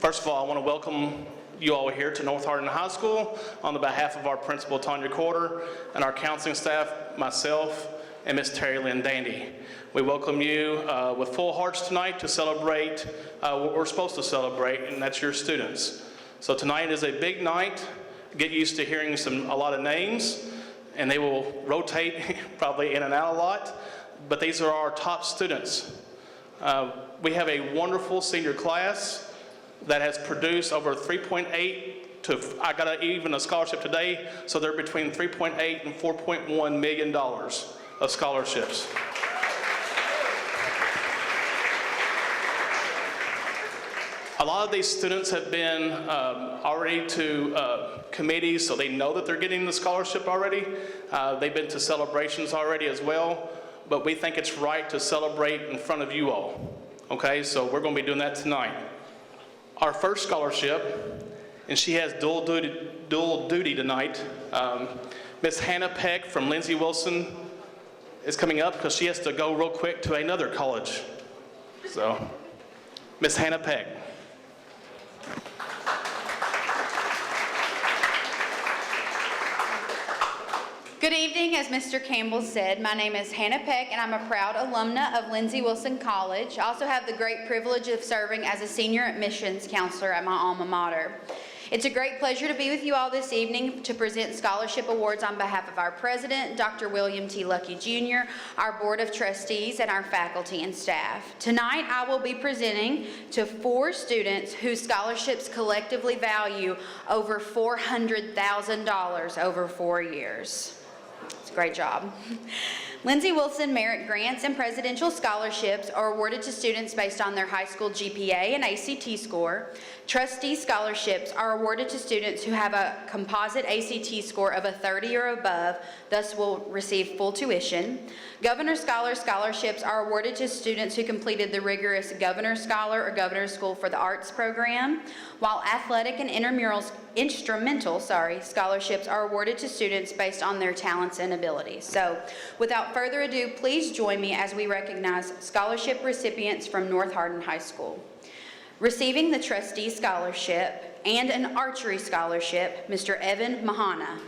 First of all, I want to welcome you all here to North Hardin High School on the behalf of our principal, Tanya Corder, and our counseling staff, myself, and Miss Terry Lynn Dandy. We welcome you with full hearts tonight to celebrate what we're supposed to celebrate, and that's your students. So tonight is a big night. Get used to hearing a lot of names, and they will rotate probably in and out a lot, but these are our top students. We have a wonderful senior class that has produced over 3.8 to, I got even a scholarship today, so they're between 3.8 and $4.1 million of scholarships. A lot of these students have been already to committees, so they know that they're getting the scholarship already. They've been to celebrations already as well, but we think it's right to celebrate in front of you all. Okay, so we're going to be doing that tonight. Our first scholarship, and she has dual duty tonight. Miss Hannah Peck from Lindsey Wilson is coming up because she has to go real quick to another college. So, Miss Hannah Peck. Good evening. As Mr. Campbell said, my name is Hannah Peck, and I'm a proud alumna of Lindsey Wilson College. I also have the great privilege of serving as a senior admissions counselor at my alma mater. It's a great pleasure to be with you all this evening to present scholarship awards on behalf of our president, Dr. William T. Luckey Jr., our board of trustees, and our faculty and staff. Tonight, I will be presenting to 4 students whose scholarships collectively value over $400,000 over 4 years. It's a great job. Lindsey Wilson Merit Grants and Presidential Scholarships are awarded to students based on their high school GPA and ACT score. Trustee scholarships are awarded to students who have a composite ACT score of a 30 or above, thus will receive full tuition. Governor Scholar scholarships are awarded to students who completed the rigorous Governor Scholar or Governor School for the Arts program, while athletic and instrumental scholarships are awarded to students based on their talents and abilities. So, without further ado, please join me as we recognize scholarship recipients from North Hardin High School. Receiving the Trustee Scholarship and an Archery Scholarship, Mr. Evan Mahana.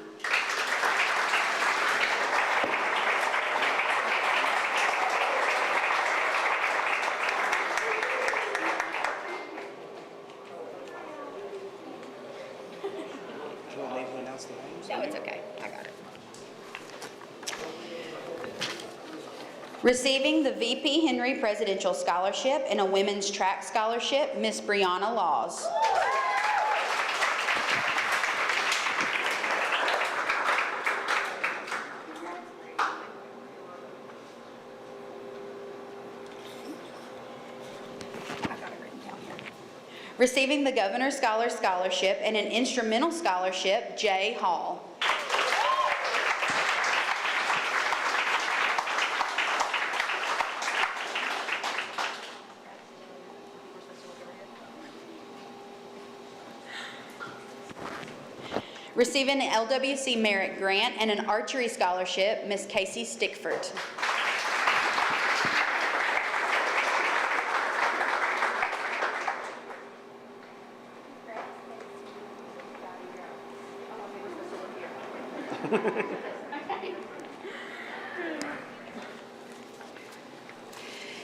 No, it's okay. I got it. Receiving the VP Henry Presidential Scholarship and a Women's Track Scholarship, Miss Brianna Laws. Receiving the Governor Scholar Scholarship and an Instrumental Scholarship, Jay Hall. Receiving an LWC Merit Grant and an Archery Scholarship, Miss Casey Stickford.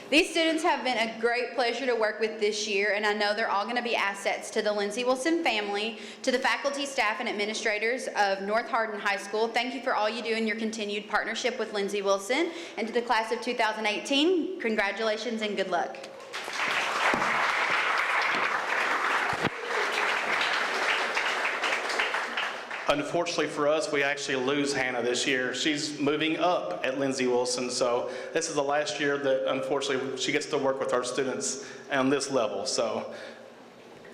These students have been a great pleasure to work with this year, and I know they're all going to be assets to the Lindsey Wilson family, to the faculty, staff, and administrators of North Hardin High School. Thank you for all you do in your continued partnership with Lindsey Wilson. And to the class of 2018, congratulations and good luck. Unfortunately for us, we actually lose Hannah this year. She's moving up at Lindsey Wilson, so this is the last year that unfortunately she gets to work with our students on this level. So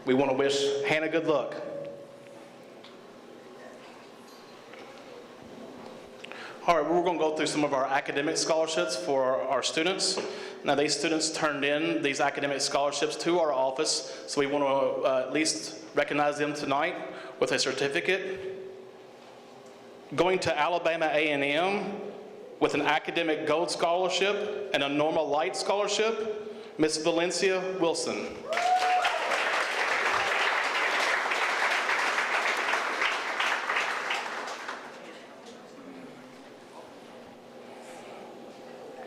we want to wish Hannah good luck. All right, we're going to go through some of our academic scholarships for our students. Now, these students turned in these academic scholarships to our office, so we want to at least recognize them tonight with a certificate. Going to Alabama A&M with an academic gold scholarship and a normal light scholarship, Miss Valencia Wilson.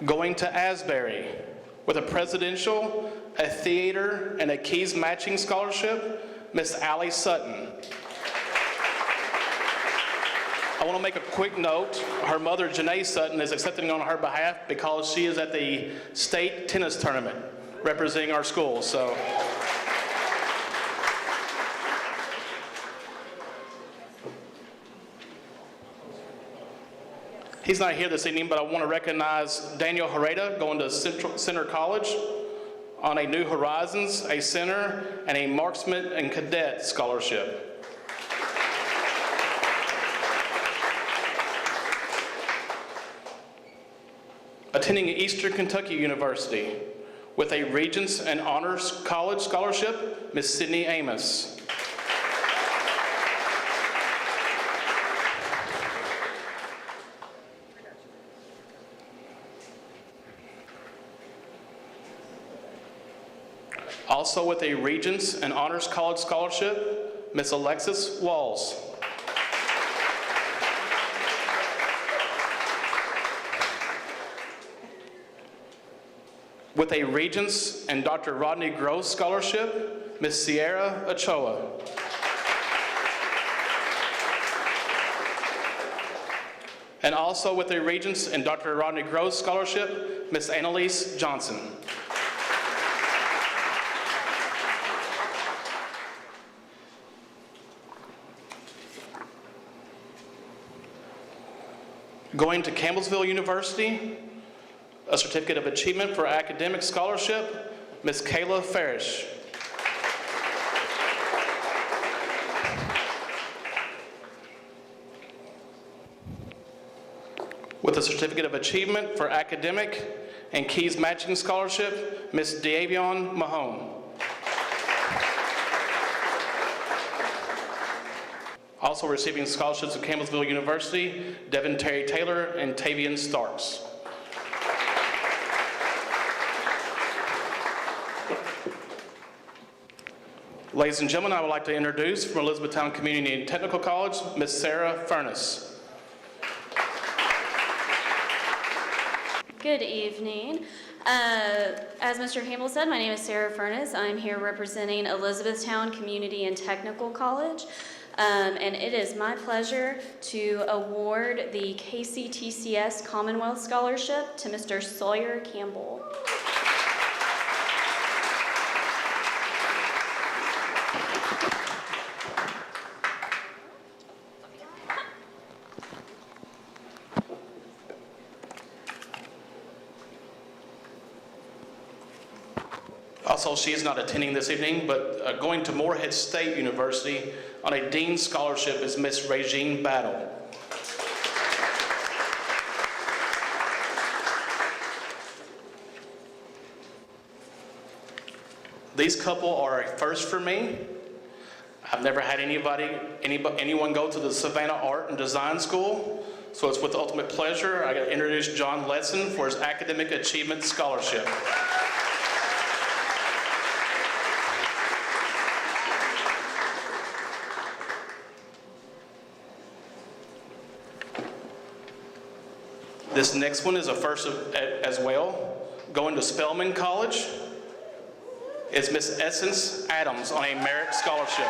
Going to Asbury with a presidential, a theater, and a Keys matching scholarship, Miss Allie Sutton. I want to make a quick note. Her mother, Janae Sutton, is accepting on her behalf because she is at the state tennis tournament representing our school. So, he's not here this evening, but I want to recognize Daniel Herrera going to Center College on a New Horizons, a center, and a marksman and cadet scholarship. Attending Eastern Kentucky University with a Regents and Honors College scholarship, Miss Sydney Amos. Also with a Regents and Honors College scholarship, Miss Alexis Walls. With a Regents and Dr. Rodney Gross scholarship, Miss Sierra Ochoa. And also with a Regents and Dr. Rodney Gross scholarship, Miss Annalise Johnson. Going to Campbellsville University, a certificate of achievement for academic scholarship, Miss Kayla Farish. With a certificate of achievement for academic and Keys matching scholarship, Miss Davion Mahone. Also receiving scholarships at Campbellsville University, Devin Terry Taylor and Tavian Starks. Ladies and gentlemen, I would like to introduce from Elizabethtown Community and Technical College, Miss Sarah Furness. Good evening. As Mr. Campbell said, my name is Sarah Furness. I'm here representing Elizabethtown Community and Technical College. And it is my pleasure to award the KCTCS Commonwealth Scholarship to Mr. Sawyer Campbell. Also, she is not attending this evening, but going to Morehead State University on a Dean Scholarship is Miss Regine Battle. These couple are a first for me. I've never had anyone go to the Savannah Art and Design School, so it's with ultimate pleasure I got to introduce John Letson for his Academic Achievement Scholarship. This next one is a first as well. Going to Spelman College is Miss Essence Adams on a merit scholarship.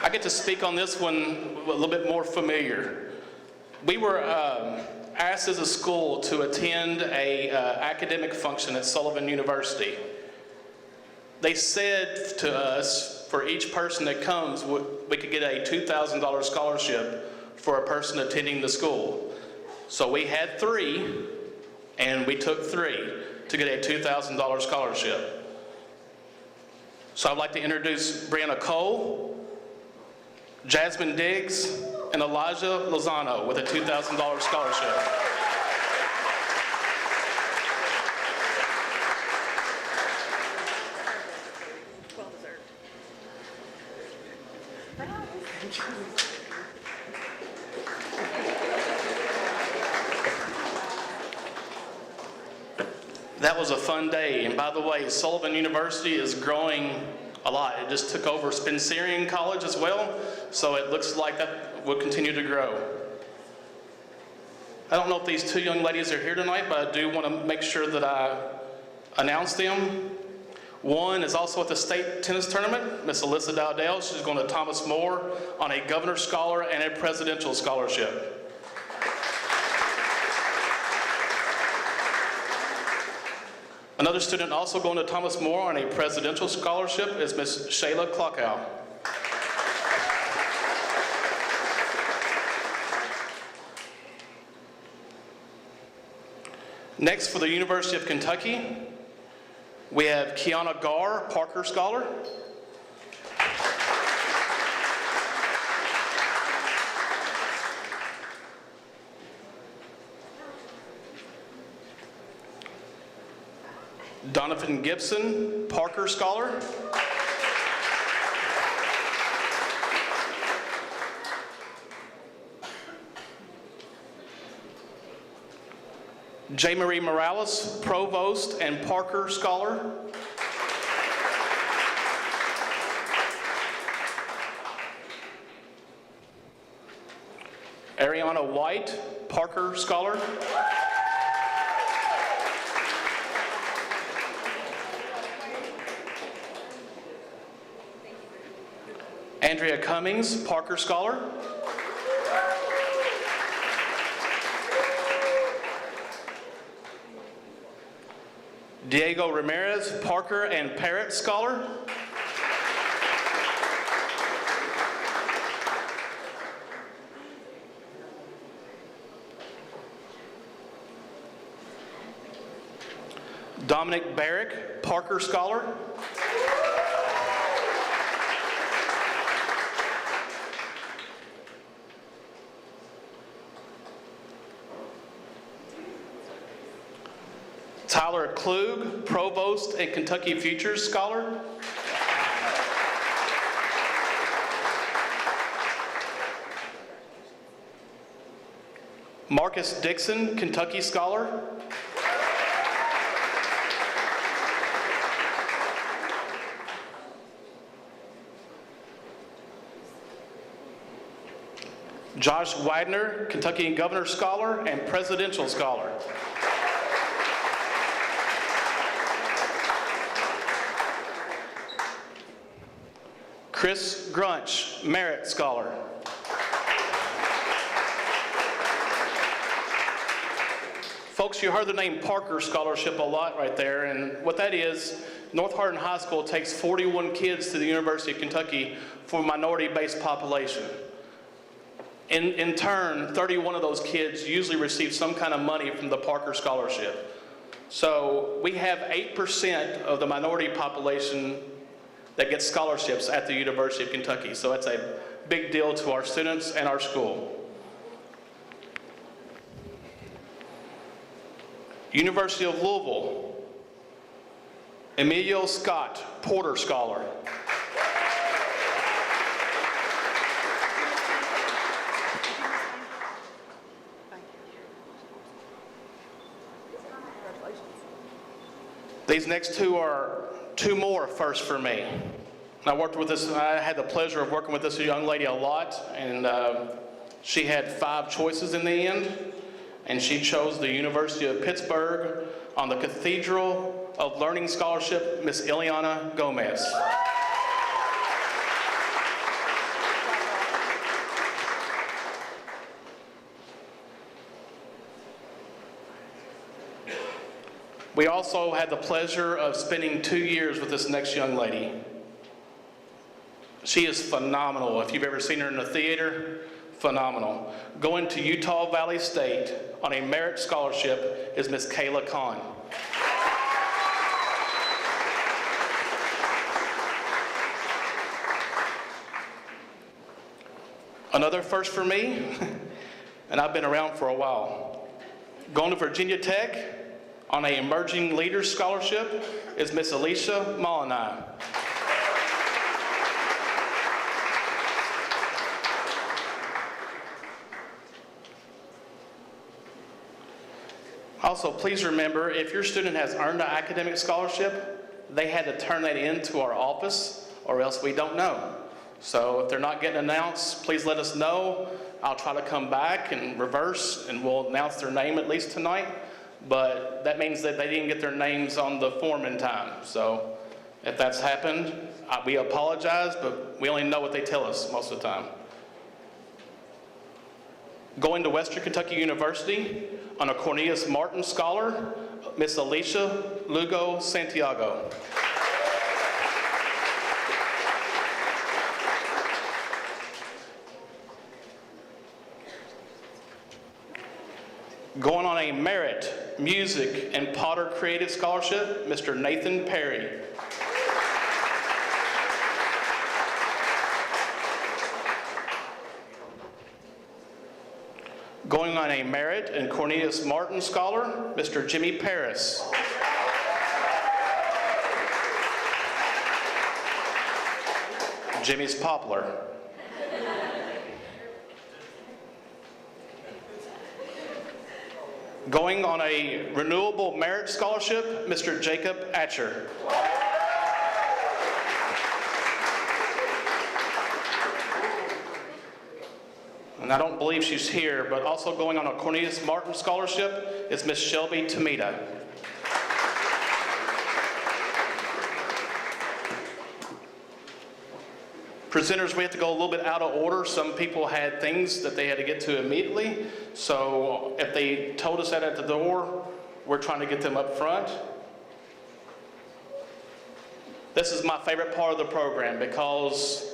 I get to speak on this one a little bit more familiar. We were asked as a school to attend a academic function at Sullivan University. They said to us, for each person that comes, we could get a $2,000 scholarship for a person attending the school. So we had 3, and we took 3 to get a $2,000 scholarship. So I'd like to introduce Brianna Cole, Jasmine Diggs, and Elijah Lozano with a $2,000 scholarship. That was a fun day, and by the way, Sullivan University is growing a lot. It just took over Spencerian College as well, so it looks like that will continue to grow. I don't know if these two young ladies are here tonight, but I do want to make sure that I announce them. One is also at the state tennis tournament, Miss Alyssa Dowdell. She's going to Thomas More on a Governor's Scholar and a Presidential Scholarship. Another student also going to Thomas More on a Presidential Scholarship is Miss Shayla Klockow. Next, for the University of Kentucky, we have Kiana Garr, Parker Scholar. Donovan Gibson, Parker Scholar. J. Marie Morales, Provost and Parker Scholar. Ariana White, Parker Scholar. Andrea Cummings, Parker Scholar. Diego Ramirez, Parker and Parrott Scholar. Dominic Barrick, Parker Scholar. Tyler Klug, Provost and Kentucky Futures Scholar. Marcus Dixon, Kentucky Scholar. Josh Wagner, Kentucky Governor Scholar and Presidential Scholar. Chris Grunch, Merit Scholar. Folks, you heard the name Parker Scholarship a lot right there, and what that is, North Hardin High School takes 41 kids to the University of Kentucky for a minority-based population. In turn, 31 of those kids usually receive some kind of money from the Parker Scholarship. So we have 8% of the minority population that gets scholarships at the University of Kentucky. So it's a big deal to our students and our school. University of Louisville, Emilio Scott, Porter Scholar. These next two are two more firsts for me. I had the pleasure of working with this young lady a lot, and she had 5 choices in the end, and she chose the University of Pittsburgh on the Cathedral of Learning Scholarship, Miss Ileana Gomez. We also had the pleasure of spending 2 years with this next young lady. She is phenomenal. If you've ever seen her in the theater, phenomenal. Going to Utah Valley State on a merit scholarship is Miss Kayla Kahn. Another first for me, and I've been around for a while. Going to Virginia Tech on an Emerging Leaders Scholarship is Miss Alicia Molinai. Also, please remember, if your student has earned an academic scholarship, they had to turn that in to our office or else we don't know. So if they're not getting announced, please let us know. I'll try to come back and reverse, and we'll announce their name at least tonight. But that means that they didn't get their names on the form in time. So if that's happened, we apologize, but we only know what they tell us most of the time. Going to Western Kentucky University on a Cornelius Martin Scholar, Miss Alicia Lugo Santiago. Going on a Merit, Music, and Potter Creative Scholarship, Mr. Nathan Perry. Going on a Merit and Cornelius Martin Scholar, Mr. Jimmy Paris. Jimmy's Poplar. Going on a Renewable Merit Scholarship, Mr. Jacob Atcher. And I don't believe she's here, but also going on a Cornelius Martin Scholarship is Miss Shelby Tamita. Presenters, we have to go a little bit out of order. Some people had things that they had to get to immediately. So if they told us that at the door, we're trying to get them up front. This is my favorite part of the program because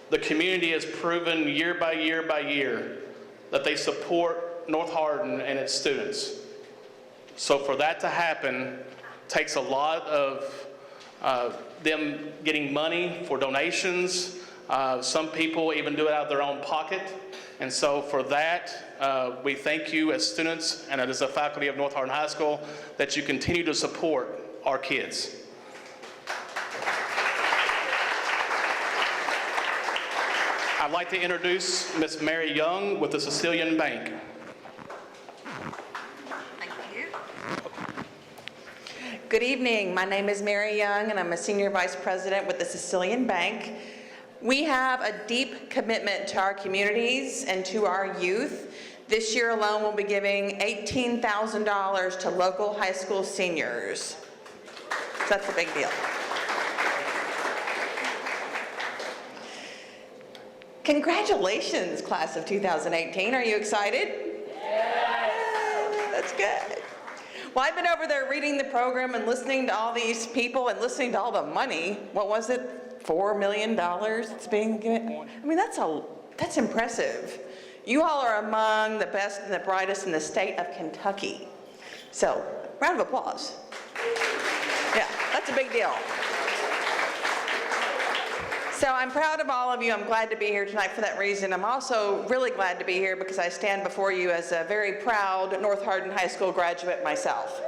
the community has proven year by year by year that they support North Hardin and its students. So for that to happen takes a lot of them getting money for donations. Some people even do it out of their own pocket. And so for that, we thank you as students and as a faculty of North Hardin High School that you continue to support our kids. I'd like to introduce Miss Mary Young with the Sicilian Bank. Thank you. Good evening. My name is Mary Young, and I'm a Senior Vice President with the Sicilian Bank. We have a deep commitment to our communities and to our youth. This year alone, we'll be giving $18,000 to local high school seniors. So that's a big deal. Congratulations, class of 2018. Are you excited? Yeah. That's good. Well, I've been over there reading the program and listening to all these people and listening to all the money. What was it? $4 million it's being given? I mean, that's impressive. You all are among the best and the brightest in the state of Kentucky. So, round of applause. Yeah, that's a big deal. So I'm proud of all of you. I'm glad to be here tonight for that reason. I'm also really glad to be here because I stand before you as a very proud North Hardin High School graduate myself.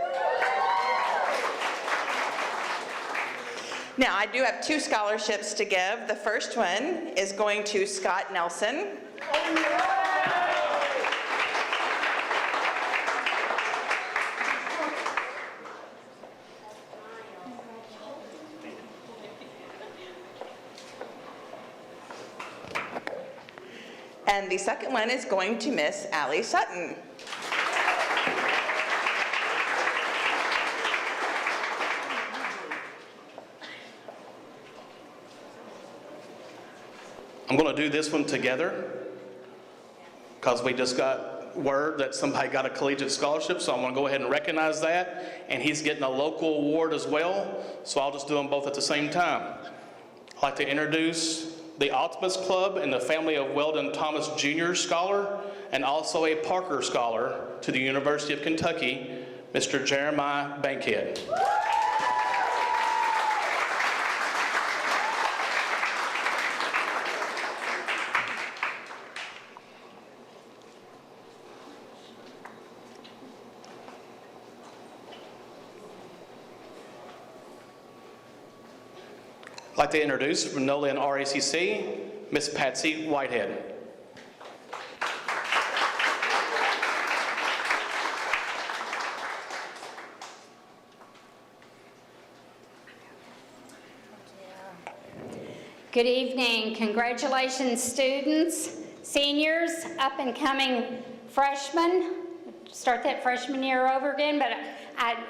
Now, I do have 2 scholarships to give. The first one is going to Scott Nelson. And the second one is going to Miss Allie Sutton. I'm going to do this one together because we just got word that somebody got a collegiate scholarship, so I'm going to go ahead and recognize that, and he's getting a local award as well, so I'll just do them both at the same time. I'd like to introduce the Optimus Club and the family of Weldon Thomas Jr. Scholar, and also a Parker Scholar to the University of Kentucky, Mr. Jeremiah Bankhead. I'd like to introduce from Nolan RACC, Miss Patsy Whitehead. Good evening. Congratulations, students, seniors, up and coming freshmen. Start that freshman year over again, but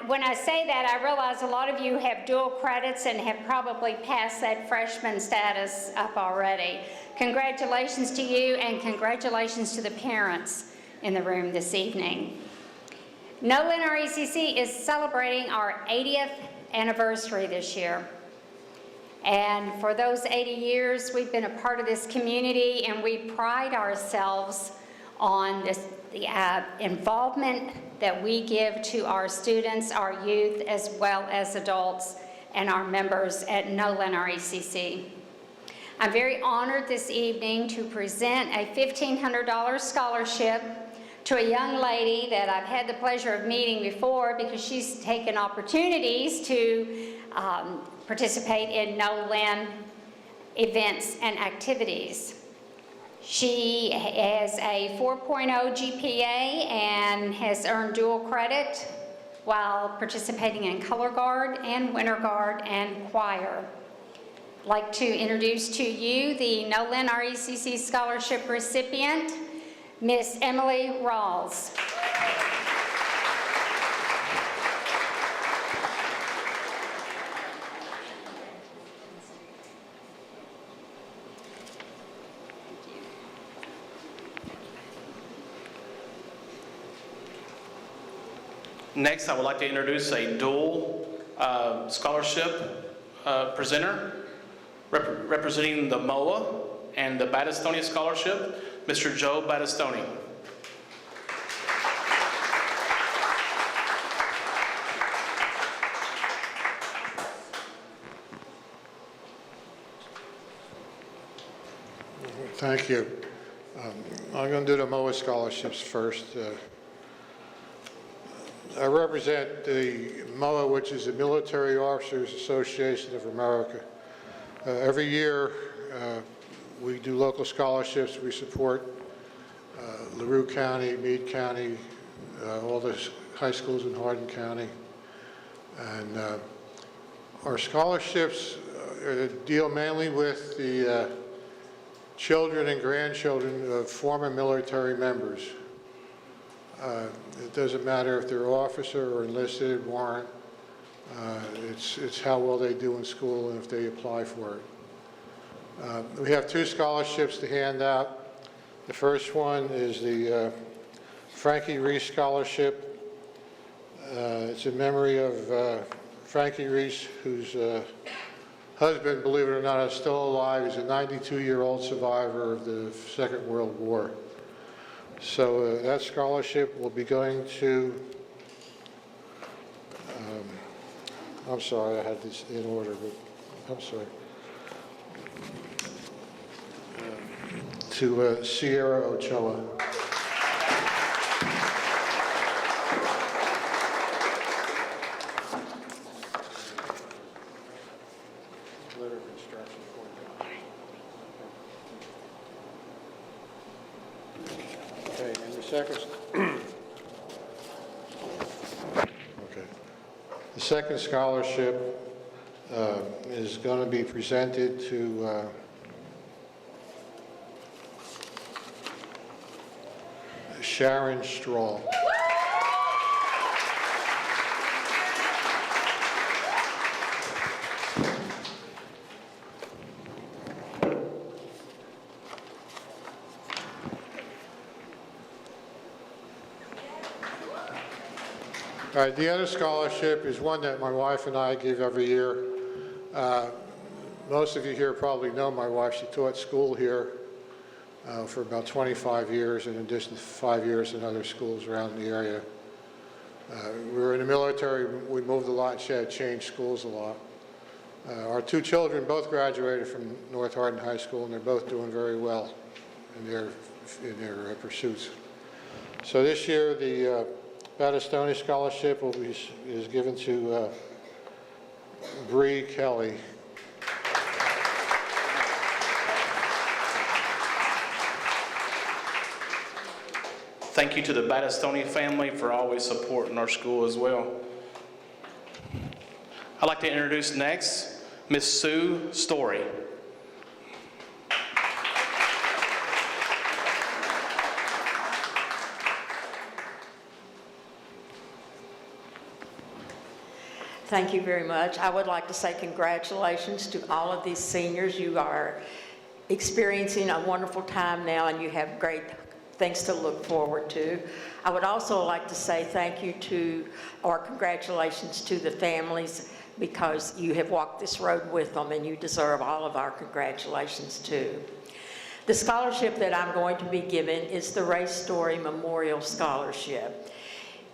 when I say that, I realize a lot of you have dual credits and have probably passed that freshman status up already. Congratulations to you, and congratulations to the parents in the room this evening. Nolan RECC is celebrating our 80th anniversary this year. And for those 80 years, we've been a part of this community, and we pride ourselves on the involvement that we give to our students, our youth, as well as adults, and our members at Nolan RECC. I'm very honored this evening to present a $1,500 scholarship to a young lady that I've had the pleasure of meeting before, because she's taken opportunities to participate in Nolan events and activities. She has a 4.0 GPA and has earned dual credit while participating in color guard and winter guard and choir. I'd like to introduce to you the Nolan RECC scholarship recipient, Miss Emily Rawls. Next, I would like to introduce a dual scholarship presenter representing the MOA and the Battistoni Scholarship, Mr. Joe Battistoni. Thank you. I'm going to do the MOA scholarships first. I represent the MOA, which is the Military Officers Association of America. Every year, we do local scholarships. We support LaRue County, Meade County, all the high schools in Hardin County. And our scholarships deal mainly with the children and grandchildren of former military members. It doesn't matter if they're officer or enlisted, warrant. It's how well they do in school and if they apply for it. We have two scholarships to hand out. The first one is the Frankie Reese Scholarship. It's in memory of Frankie Reese, whose husband, believe it or not, is still alive. He's a 92-year-old survivor of the Second World War. So that scholarship will be going to, I'm sorry, I had this in order, but I'm sorry. To Sierra Ochoa. Letter of instruction for you. Okay, and the second, okay. The second scholarship is going to be presented to Sharon Strahl. All right, the other scholarship is one that my wife and I give every year. Most of you here probably know my wife. She taught school here for about 25 years, in addition to 5 years in other schools around the area. We were in the military, we moved a lot, and she had changed schools a lot. Our two children both graduated from North Hardin High School, and they're both doing very well in their pursuits. So this year, the Battistoni Scholarship is given to Bree Kelly. Thank you to the Battistoni family for always supporting our school as well. I'd like to introduce next Miss Sue Story. Thank you very much. I would like to say congratulations to all of these seniors. You are experiencing a wonderful time now, and you have great things to look forward to. I would also like to say thank you to, or congratulations to the families, because you have walked this road with them, and you deserve all of our congratulations too. The scholarship that I'm going to be given is the Ray Story Memorial Scholarship.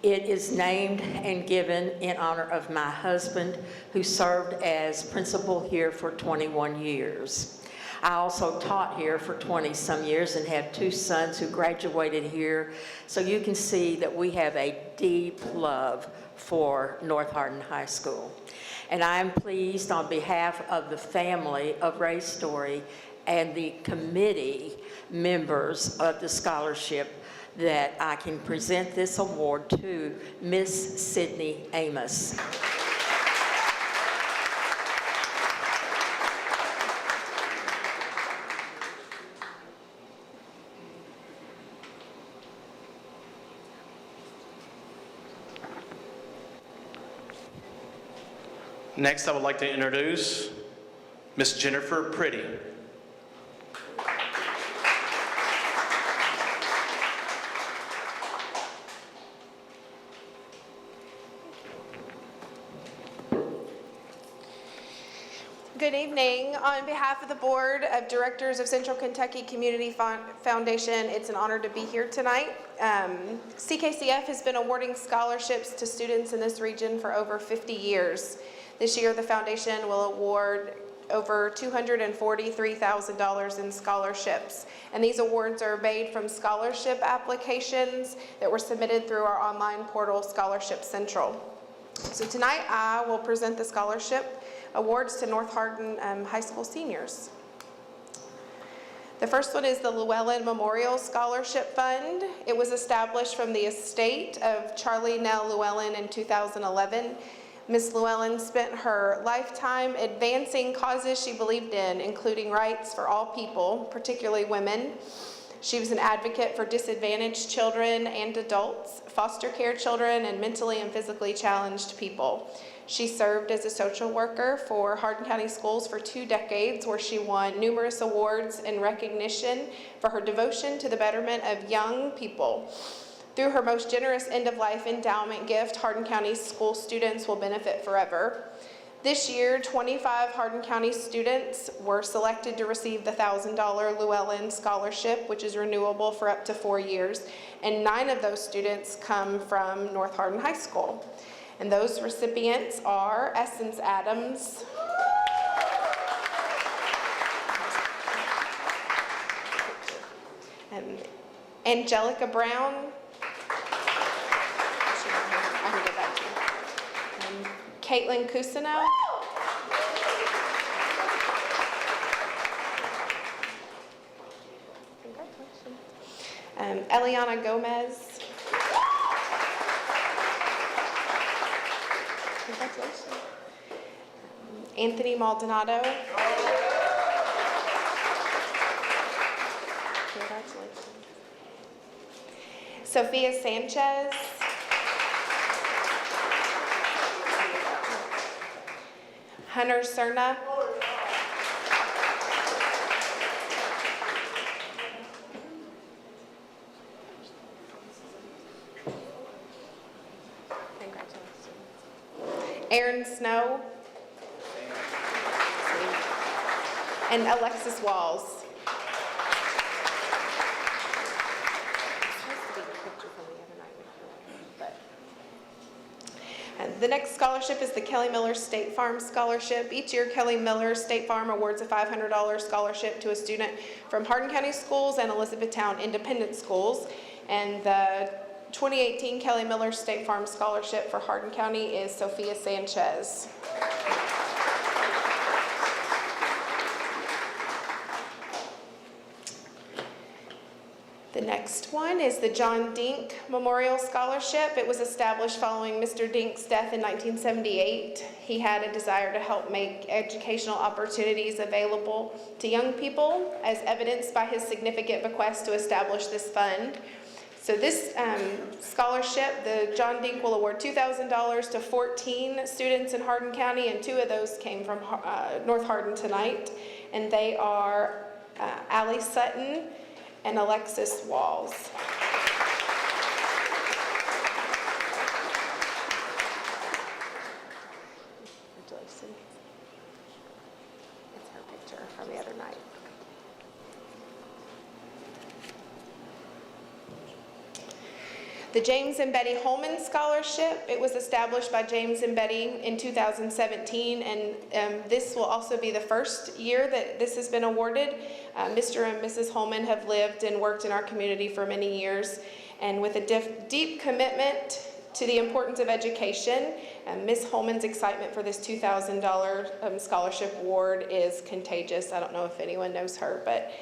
It is named and given in honor of my husband, who served as principal here for 21 years. I also taught here for 20-some years and have 2 sons who graduated here. So you can see that we have a deep love for North Hardin High School. And I am pleased on behalf of the family of Ray Story and the committee members of the scholarship that I can present this award to Miss Sydney Amos. Next, I would like to introduce Miss Jennifer Pretty. Good evening. On behalf of the Board of Directors of Central Kentucky Community Foundation, it's an honor to be here tonight. CKCF has been awarding scholarships to students in this region for over 50 years. This year, the foundation will award over $243,000 in scholarships. And these awards are made from scholarship applications that were submitted through our online portal, Scholarship Central. So tonight, I will present the scholarship awards to North Hardin High School seniors. The first one is the Llewellyn Memorial Scholarship Fund. It was established from the estate of Charlie Nell Llewellyn in 2011. Ms. Llewellyn spent her lifetime advancing causes she believed in, including rights for all people, particularly women. She was an advocate for disadvantaged children and adults, foster care children, and mentally and physically challenged people. She served as a social worker for Hardin County Schools for 2 decades, where she won numerous awards in recognition for her devotion to the betterment of young people. Through her most generous end-of-life endowment gift, Hardin County school students will benefit forever. This year, 25 Hardin County students were selected to receive the $1,000 Llewellyn Scholarship, which is renewable for up to 4 years, and 9 of those students come from North Hardin High School. And those recipients are Essence Adams, Angelica Brown, I can give that to you, Caitlin Cousineau, Eliana Gomez, congratulations, Anthony Maldonado, congratulations, Sophia Sanchez, Hunter Cerna, Aaron Snow, and Alexis Walls. And the next scholarship is the Kelly Miller State Farm Scholarship. Each year, Kelly Miller State Farm awards a $500 scholarship to a student from Hardin County Schools and Elizabethtown Independent Schools. And the 2018 Kelly Miller State Farm Scholarship for Hardin County is Sophia Sanchez. The next one is the John Dink Memorial Scholarship. It was established following Mr. Dink's death in 1978. He had a desire to help make educational opportunities available to young people, as evidenced by his significant bequest to establish this fund. So this scholarship, the John Dink will award $2,000 to 14 students in Hardin County, and 2 of those came from North Hardin tonight. And they are Allie Sutton and Alexis Walls. It's her picture from the other night. The James and Betty Holman Scholarship, it was established by James and Betty in 2017, and this will also be the first year that this has been awarded. Mr. and Mrs. Holman have lived and worked in our community for many years, and with a deep commitment to the importance of education, Ms. Holman's excitement for this $2,000 scholarship award is contagious. I don't know if anyone knows her, but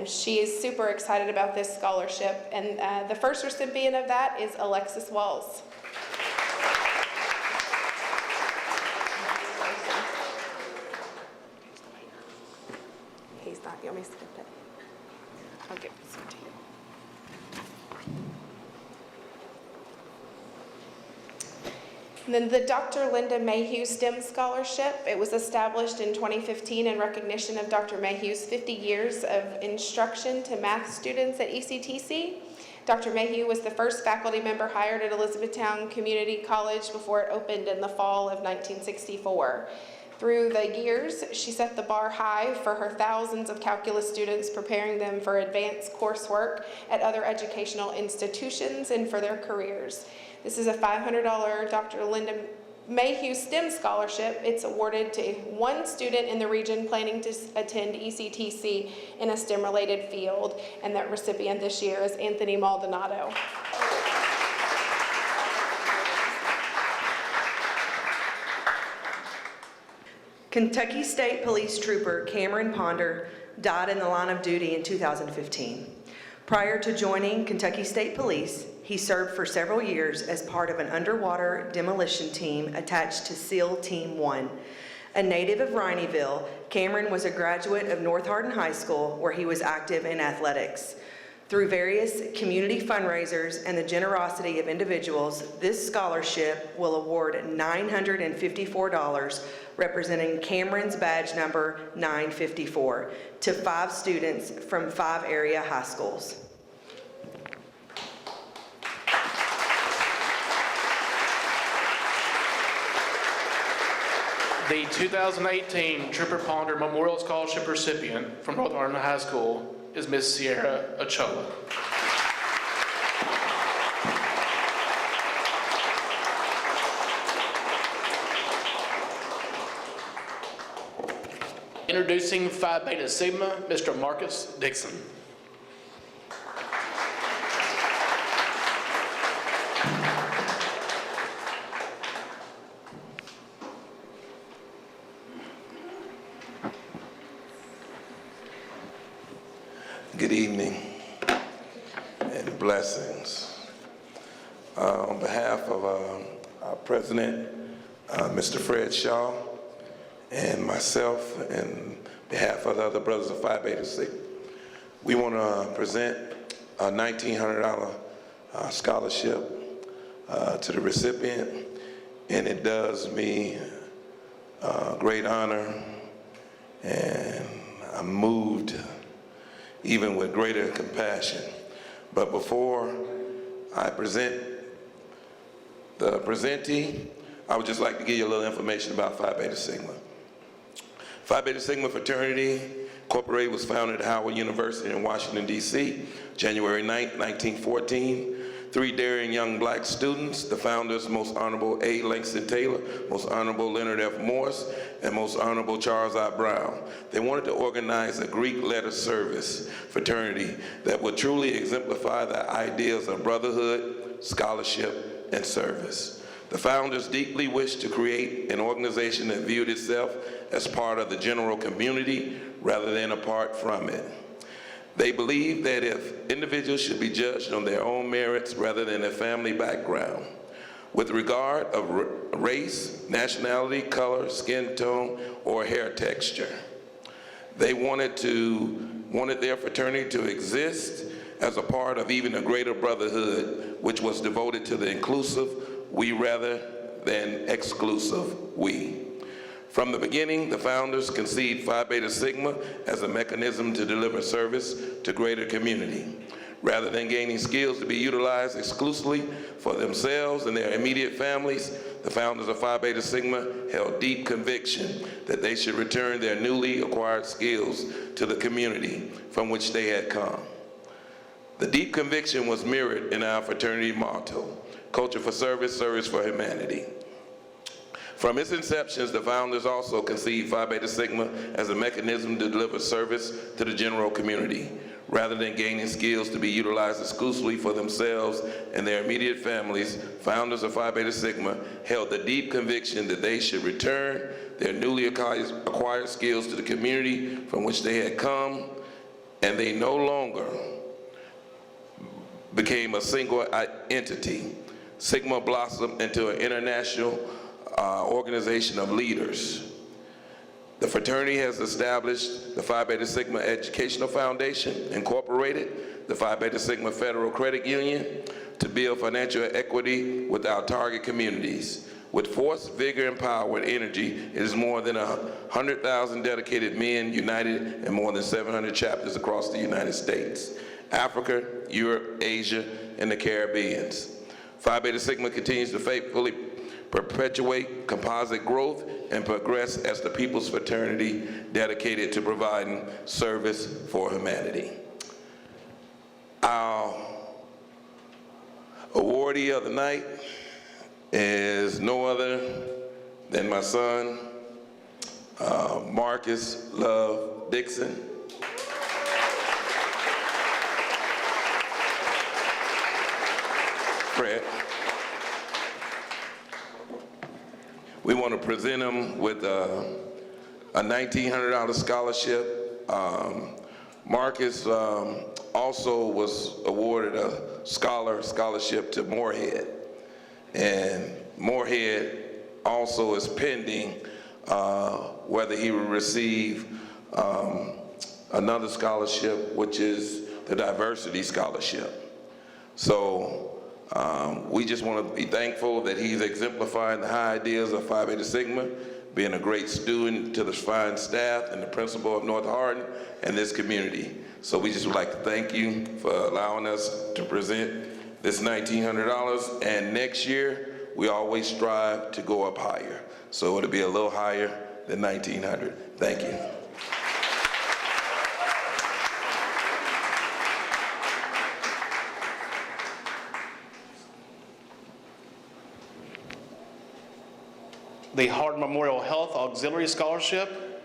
she is super excited about this scholarship. And the first recipient of that is Alexis Walls. He's not, you want me to skip it? I'll give this one to you. And then the Dr. Linda Mayhew STEM Scholarship, it was established in 2015 in recognition of Dr. Mayhew's 50 years of instruction to math students at ECTC. Dr. Mayhew was the first faculty member hired at Elizabethtown Community College before it opened in the fall of 1964. Through the years, she set the bar high for her thousands of calculus students, preparing them for advanced coursework at other educational institutions and for their careers. This is a $500 Dr. Linda Mayhew STEM Scholarship. It's awarded to one student in the region planning to attend ECTC in a STEM-related field, and that recipient this year is Anthony Maldonado. Kentucky State Police Trooper Cameron Ponder died in the line of duty in 2015. Prior to joining Kentucky State Police, he served for several years as part of an underwater demolition team attached to SEAL Team 1. A native of Rhineyville, Cameron was a graduate of North Hardin High School, where he was active in athletics. Through various community fundraisers and the generosity of individuals, this scholarship will award $954, representing Cameron's badge number 954, to 5 students from 5 area high schools. The 2018 Trooper Ponder Memorial Scholarship recipient from North Hardin High School is Miss Sierra Ochoa. Introducing Phi Beta Sigma, Mr. Marcus Dixon. Good evening and blessings. On behalf of our president, Mr. Fred Shaw, and myself, and behalf of the other brothers of Phi Beta Sigma, we want to present a $1,900 scholarship to the recipient, and it does me great honor, and I'm moved even with greater compassion. But before I present the presentee, I would just like to give you a little information about Phi Beta Sigma. Phi Beta Sigma Fraternity Incorporated was founded at Howard University in Washington, D.C., January 9, 1914. 3 daring young black students, the founders, Most Honorable A. Langston Taylor, Most Honorable Leonard F. Morris, and Most Honorable Charles I. Brown. They wanted to organize a Greek letter service fraternity that would truly exemplify the ideas of brotherhood, scholarship, and service. The founders deeply wished to create an organization that viewed itself as part of the general community rather than apart from it. They believed that if individuals should be judged on their own merits rather than their family background, with regard of race, nationality, color, skin tone, or hair texture. They wanted their fraternity to exist as a part of even a greater brotherhood, which was devoted to the inclusive we rather than exclusive we. From the beginning, the founders conceived Phi Beta Sigma as a mechanism to deliver service to greater community. Rather than gaining skills to be utilized exclusively for themselves and their immediate families, the founders of Phi Beta Sigma held deep conviction that they should return their newly acquired skills to the community from which they had come. The deep conviction was mirrored in our fraternity motto, culture for service, service for humanity. From its inceptions, the founders also conceived Phi Beta Sigma as a mechanism to deliver service to the general community. Rather than gaining skills to be utilized exclusively for themselves and their immediate families, founders of Phi Beta Sigma held the deep conviction that they should return their newly acquired skills to the community from which they had come, and they no longer became a single entity. Sigma blossomed into an international organization of leaders. The fraternity has established the Phi Beta Sigma Educational Foundation, Incorporated, the Phi Beta Sigma Federal Credit Union, to build financial equity with our target communities. With force, vigor, and power and energy, it is more than 100,000 dedicated men united in more than 700 chapters across the United States, Africa, Europe, Asia, and the Caribbean. Phi Beta Sigma continues to faithfully perpetuate composite growth and progress as the people's fraternity dedicated to providing service for humanity. Our awardee of the night is no other than my son, Marcus Love Dixon. Fred. We want to present him with a $1,900 scholarship. Marcus also was awarded a scholarship to Moorhead. And Moorhead also is pending whether he will receive another scholarship, which is the diversity scholarship. So we just want to be thankful that he's exemplifying the high ideas of Phi Beta Sigma, being a great student to the fine staff and the principal of North Hardin and this community. So we just would like to thank you for allowing us to present this $1,900, and next year we always strive to go up higher. So it'll be a little higher than $1,900. Thank you. The Hardin Memorial Health Auxiliary Scholarship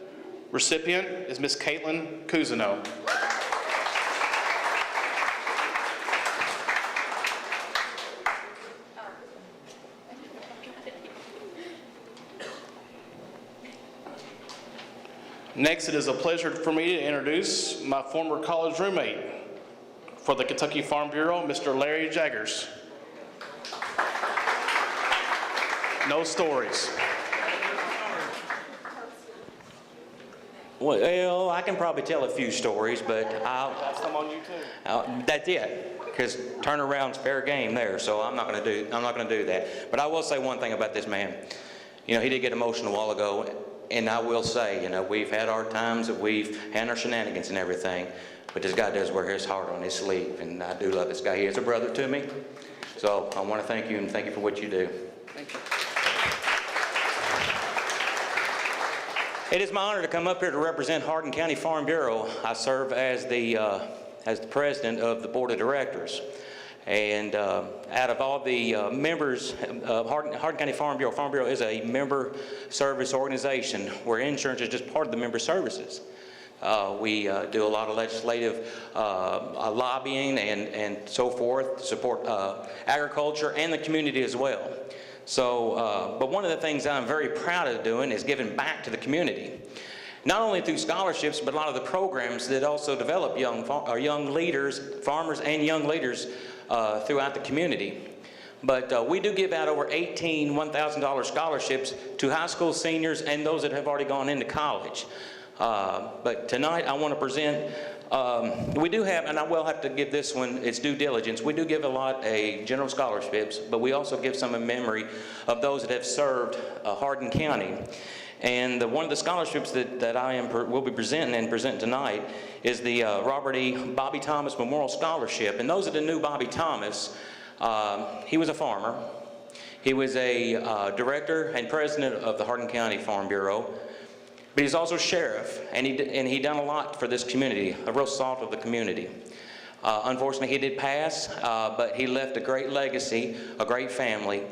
recipient is Ms. Caitlin Cousineau. Next, it is a pleasure for me to introduce my former college roommate for the Kentucky Farm Bureau, Mr. Larry Jaggers. No stories. Well, I can probably tell a few stories, but Got some on you too. that's it. Because turnaround's fair game there, so I'm not going to do that. But I will say one thing about this man. You know, he did get emotional a while ago, and I will say, you know, we've had our times that we've had our shenanigans and everything, but this guy does wear his heart on his sleeve, and I do love this guy. He is a brother to me, so I want to thank you and thank you for what you do. Thank you. It is my honor to come up here to represent Hardin County Farm Bureau. I serve as the president of the board of directors. And out of all the members, Hardin County Farm Bureau is a member service organization where insurance is just part of the member services. We do a lot of legislative lobbying and so forth, support agriculture and the community as well. So, but one of the things I'm very proud of doing is giving back to the community. Not only through scholarships, but a lot of the programs that also develop young leaders, farmers and young leaders throughout the community. But we do give out over 18 $1,000 scholarships to high school seniors and those that have already gone into college. But tonight I want to present We do have, and I will have to give this one its due diligence, we do give a lot general scholarships, but we also give some in memory of those that have served Hardin County. And one of the scholarships that I will be presenting tonight is the Robert E. Bobby Thomas Memorial Scholarship. And those that knew Bobby Thomas, he was a farmer. He was a director and president of the Hardin County Farm Bureau. But he's also sheriff, and he done a lot for this community, a real salt of the community. Unfortunately, he did pass, but he left a great legacy, a great family,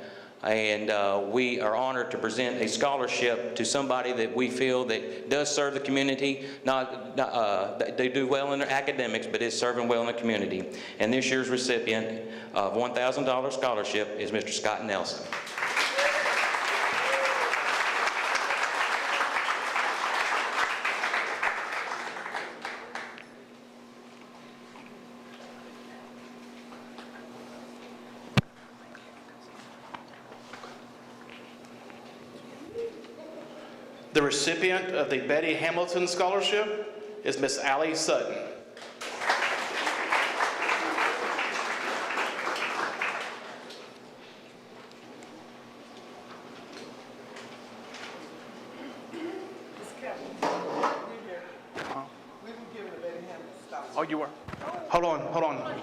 and we are honored to present a scholarship to somebody that we feel that does serve the community. They do well in their academics, but is serving well in the community. And this year's recipient of $1,000 scholarship is Mr. Scott Nelson. The recipient of the Betty Hamilton Scholarship is Miss Allie Sutton. Oh, you were? Hold on.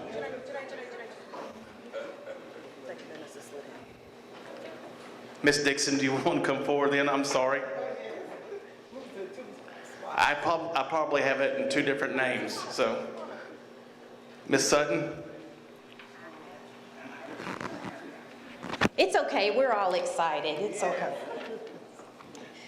Miss Dixon, do you want to come forward then? I'm sorry. I probably have it in two different names, so. Miss Sutton? It's okay, we're all excited, it's okay.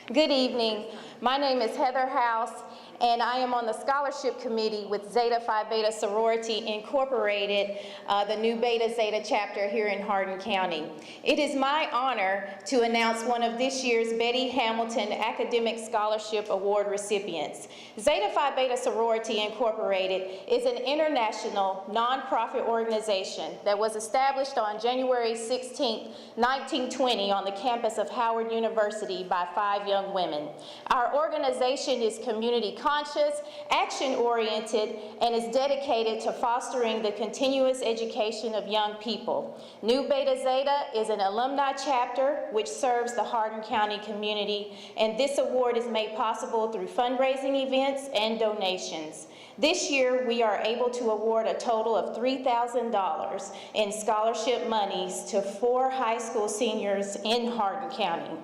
Good evening, my name is Heather House, and I am on the scholarship committee with Zeta Phi Beta Sorority Incorporated, the new Beta Zeta chapter here in Hardin County. It is my honor to announce one of this year's Betty Hamilton Academic Scholarship Award recipients. Zeta Phi Beta Sorority Incorporated is an international nonprofit organization that was established on January 16, 1920 on the campus of Howard University by 5 young women. Our organization is community conscious, action-oriented, and is dedicated to fostering the continuous education of young people. Nu Beta Zeta is an alumni chapter which serves the Hardin County community, and this award is made possible through fundraising events and donations. This year, we are able to award a total of $3,000 in scholarship monies to 4 high school seniors in Hardin County.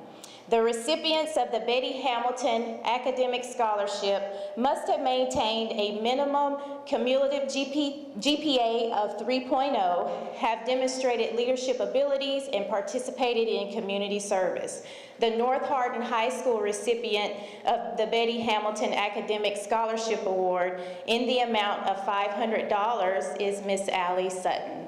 The recipients of the Betty Hamilton Academic Scholarship must have maintained a minimum cumulative GPA of 3.0, have demonstrated leadership abilities, and participated in community service. The North Hardin High School recipient of the Betty Hamilton Academic Scholarship Award in the amount of $500 is Miss Allie Sutton.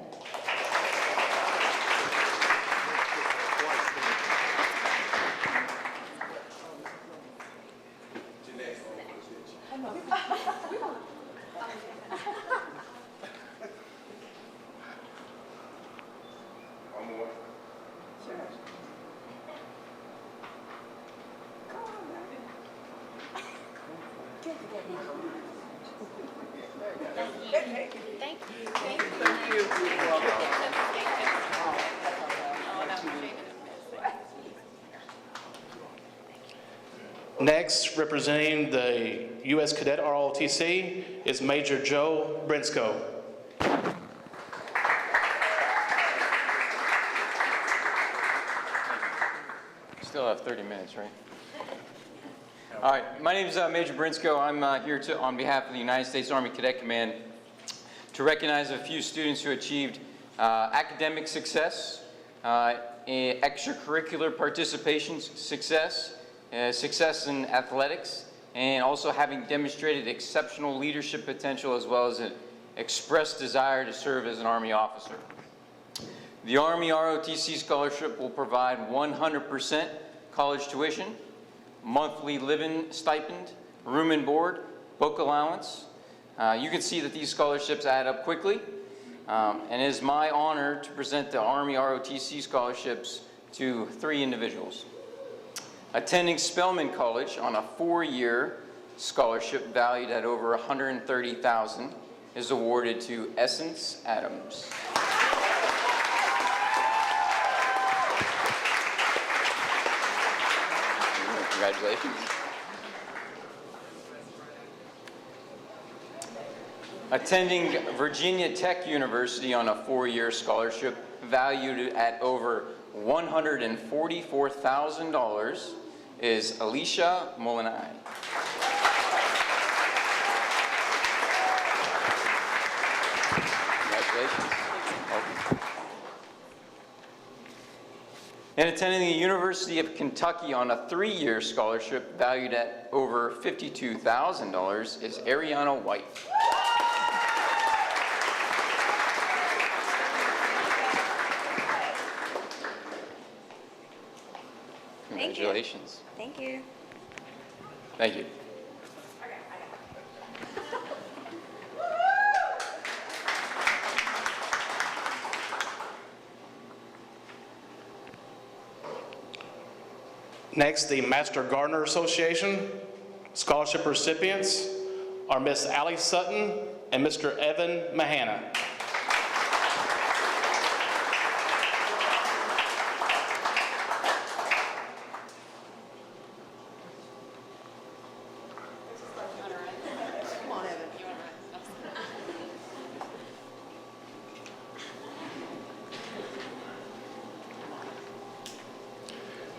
Next, representing the U.S. Cadet ROTC is Major Joe Brinsko. Still have 30 minutes, right? All right, my name is Major Brinsko. I'm here on behalf of the United States Army Cadet Command to recognize a few students who achieved academic success, extracurricular participation success, success in athletics, and also having demonstrated exceptional leadership potential as well as an expressed desire to serve as an Army officer. The Army ROTC Scholarship will provide 100% college tuition, monthly living stipend, room and board, book allowance. You can see that these scholarships add up quickly, and it is my honor to present the Army ROTC scholarships to 3 individuals. Attending Spelman College on a 4-year scholarship valued at over $130,000 is awarded to Essence Adams. Congratulations. Attending Virginia Tech University on a 4-year scholarship valued at over $144,000 is Alicia Molinai. Congratulations. Welcome. And attending the University of Kentucky on a 3-year scholarship valued at over $52,000 is Ariana White. Congratulations. Thank you. Thank you. Next, the Master Gardener Association. Scholarship recipients are Miss Allie Sutton and Mr. Evan Mahana.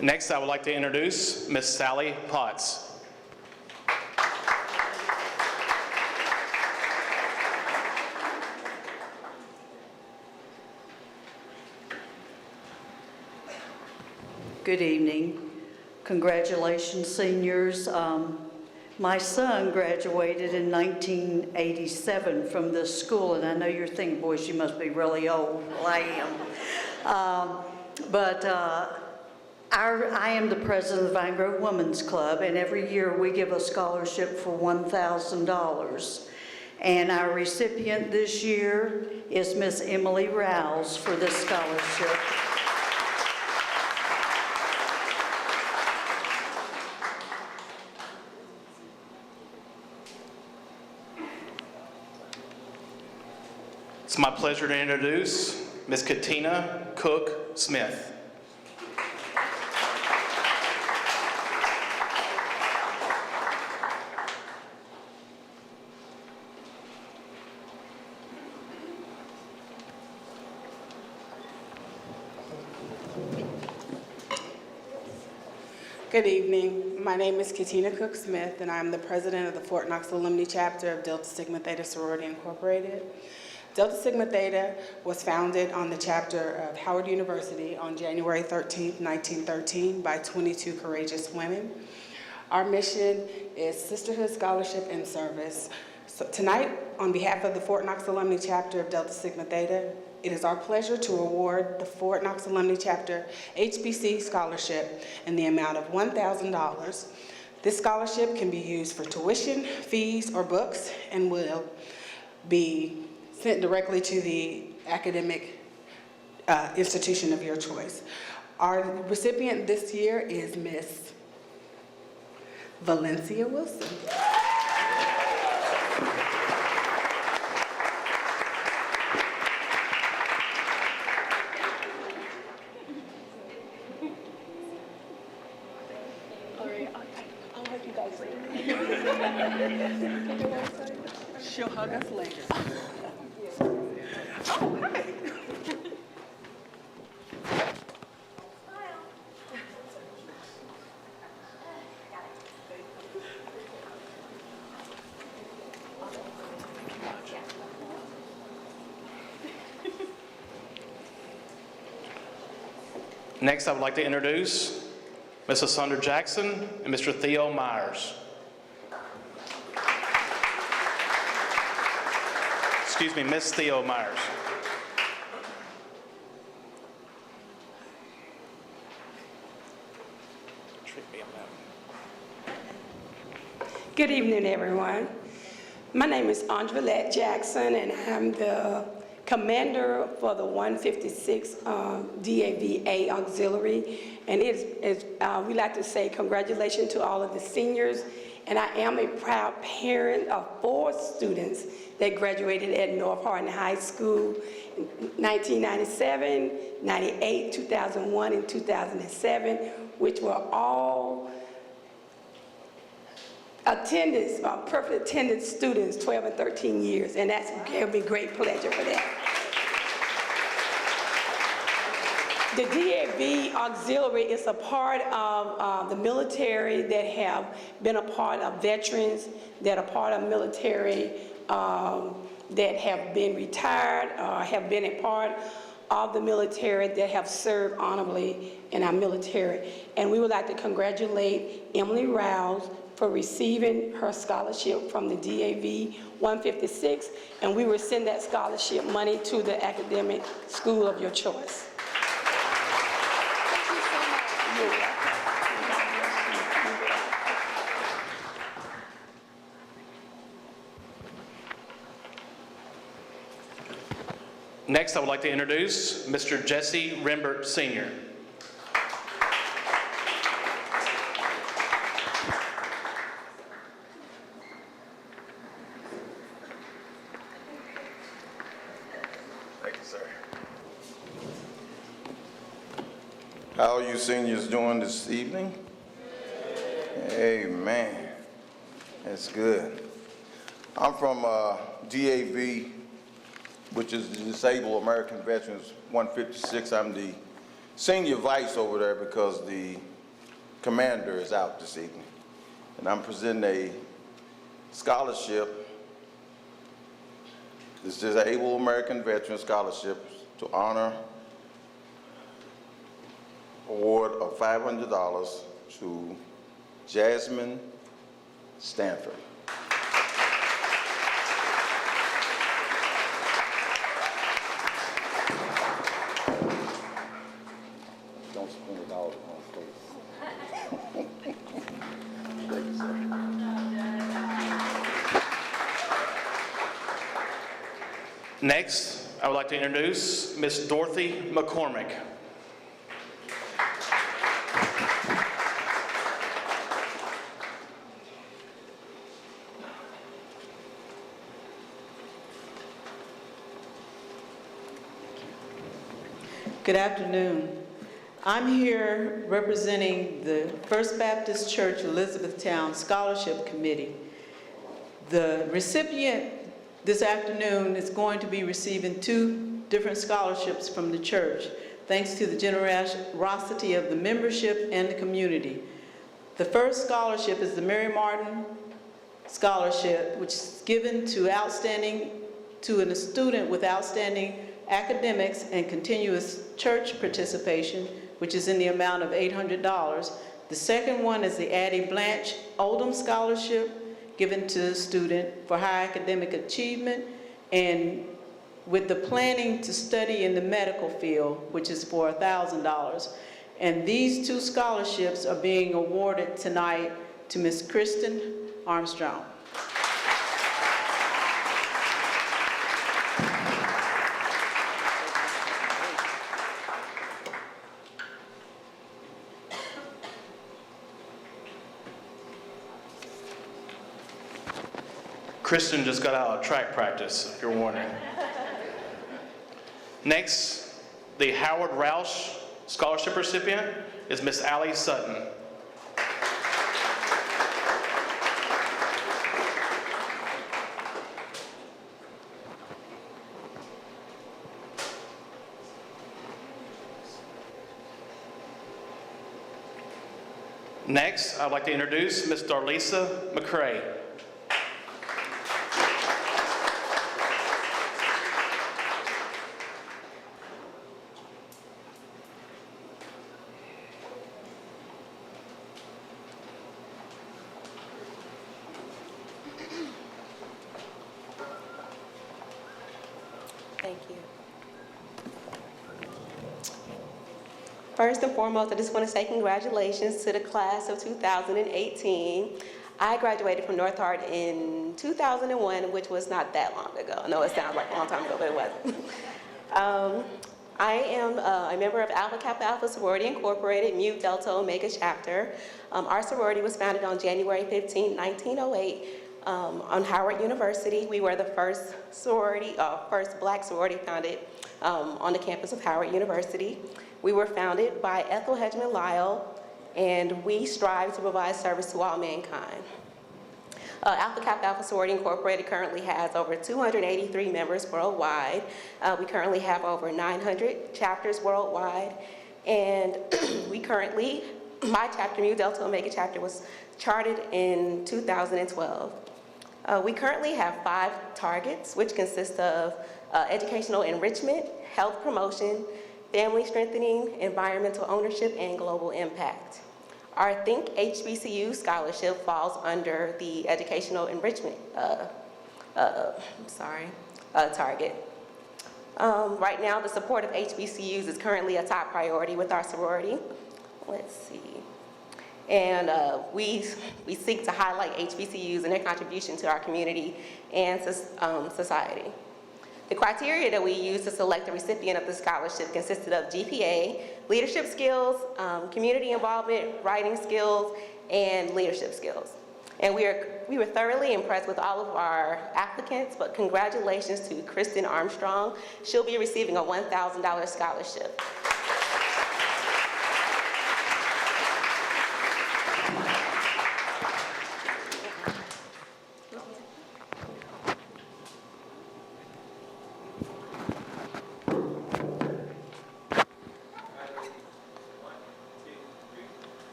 Next, I would like to introduce Miss Sally Potts. Good evening. Congratulations, seniors. My son graduated in 1987 from this school, and I know you're thinking, boy, she must be really old. Well, I am. I am the president of the Vine Grove Women's Club, and every year we give a scholarship for $1,000. And our recipient this year is Miss Emily Rouse for this scholarship. It's my pleasure to introduce Miss Katina Cook Smith. Good evening. My name is Katina Cook Smith, and I'm the president of the Fort Knox Alumni Chapter of Delta Sigma Theta Sorority Incorporated. Delta Sigma Theta was founded on the chapter of Howard University on January 13, 1913 by 22 courageous women. Our mission is sisterhood, scholarship, and service. So tonight, on behalf of the Fort Knox Alumni Chapter of Delta Sigma Theta, it is our pleasure to award the Fort Knox Alumni Chapter HBC Scholarship in the amount of $1,000. This scholarship can be used for tuition, fees, or books, and will be sent directly to the academic institution of your choice. Our recipient this year is Miss Valencia Wilson. She'll hug us later. Oh, hi. Next, I would like to introduce Mrs. Sandra Jackson and Mr. Theo Myers. Excuse me, Miss Theo Myers. Good evening, everyone. My name is Andrelette Jackson, and I'm the commander for the 156 DAVA Auxiliary. And we like to say congratulations to all of the seniors and I am a proud parent of 4 students that graduated at North Hardin High School in 1997, 98, 2001, and 2007, which were all perfect attendance students, 12 and 13 years, and that's gave me great pleasure for that. The DAV Auxiliary is a part of the military that have been a part of veterans, that are part of military, that have been retired, or have been a part of the military, that have served honorably in our military. And we would like to congratulate Emily Rouse for receiving her scholarship from the DAV 156, and we will send that scholarship money to the academic school of your choice. Next, I would like to introduce Mr. Jesse Rembert, Sr. Thank you, sir. How are you seniors doing this evening? Amen. That's good. I'm from DAV, which is the Disabled American Veterans 156. I'm the senior vice over there because the commander is out this evening. And I'm presenting a scholarship, this Disabled American Veteran Scholarship, to honor award of $500 to Jasmine Stanford. Don't spend it all on face. Thank you, sir. Next, I would like to introduce Miss Dorothy McCormick. Good afternoon. I'm here representing the First Baptist Church Elizabethtown Scholarship Committee. The recipient this afternoon is going to be receiving 2 different scholarships from the church, thanks to the generosity of the membership and the community. The first scholarship is the Mary Martin Scholarship, which is given to a student with outstanding academics and continuous church participation, which is in the amount of $800. The second one is the Addie Blanche Oldham Scholarship, given to a student for high academic achievement and with the planning to study in the medical field, which is for $1,000. And these 2 scholarships are being awarded tonight to Ms. Kristen Armstrong. Kristen just got out of track practice, if you're wondering. Next, the Howard Roush Scholarship recipient is Miss Allie Sutton. Next, I'd like to introduce Miss Darlisa McCrae. Thank you. First and foremost, I just want to say congratulations to the class of 2018. I graduated from North Hardin in 2001, which was not that long ago. I know it sounds like a long time ago, but it wasn't. I am a member of Alpha Kappa Alpha Sorority Incorporated, Mu Delta Omega Chapter. Our sorority was founded on January 15, 1908 on Howard University. We were the first Black sorority founded on the campus of Howard University. We were founded by Ethel Hedgeman Lyle, and we strive to provide service to all mankind. Alpha Kappa Alpha Sorority Incorporated currently has over 283 members worldwide. We currently have over 900 chapters worldwide, and my chapter, Mu Delta Omega chapter, was chartered in 2012. We currently have 5 targets, which consist of educational enrichment, health promotion, family strengthening, environmental ownership, and global impact. Our Think HBCU scholarship falls under the educational enrichment target. Right now, the support of HBCUs is currently a top priority with our sorority. Let's see. And we seek to highlight HBCUs and their contribution to our community and society. The criteria that we use to select the recipient of the scholarship consisted of GPA, leadership skills, community involvement, writing skills, and leadership skills. And we were thoroughly impressed with all of our applicants, but congratulations to Kristen Armstrong. She'll be receiving a $1,000 scholarship.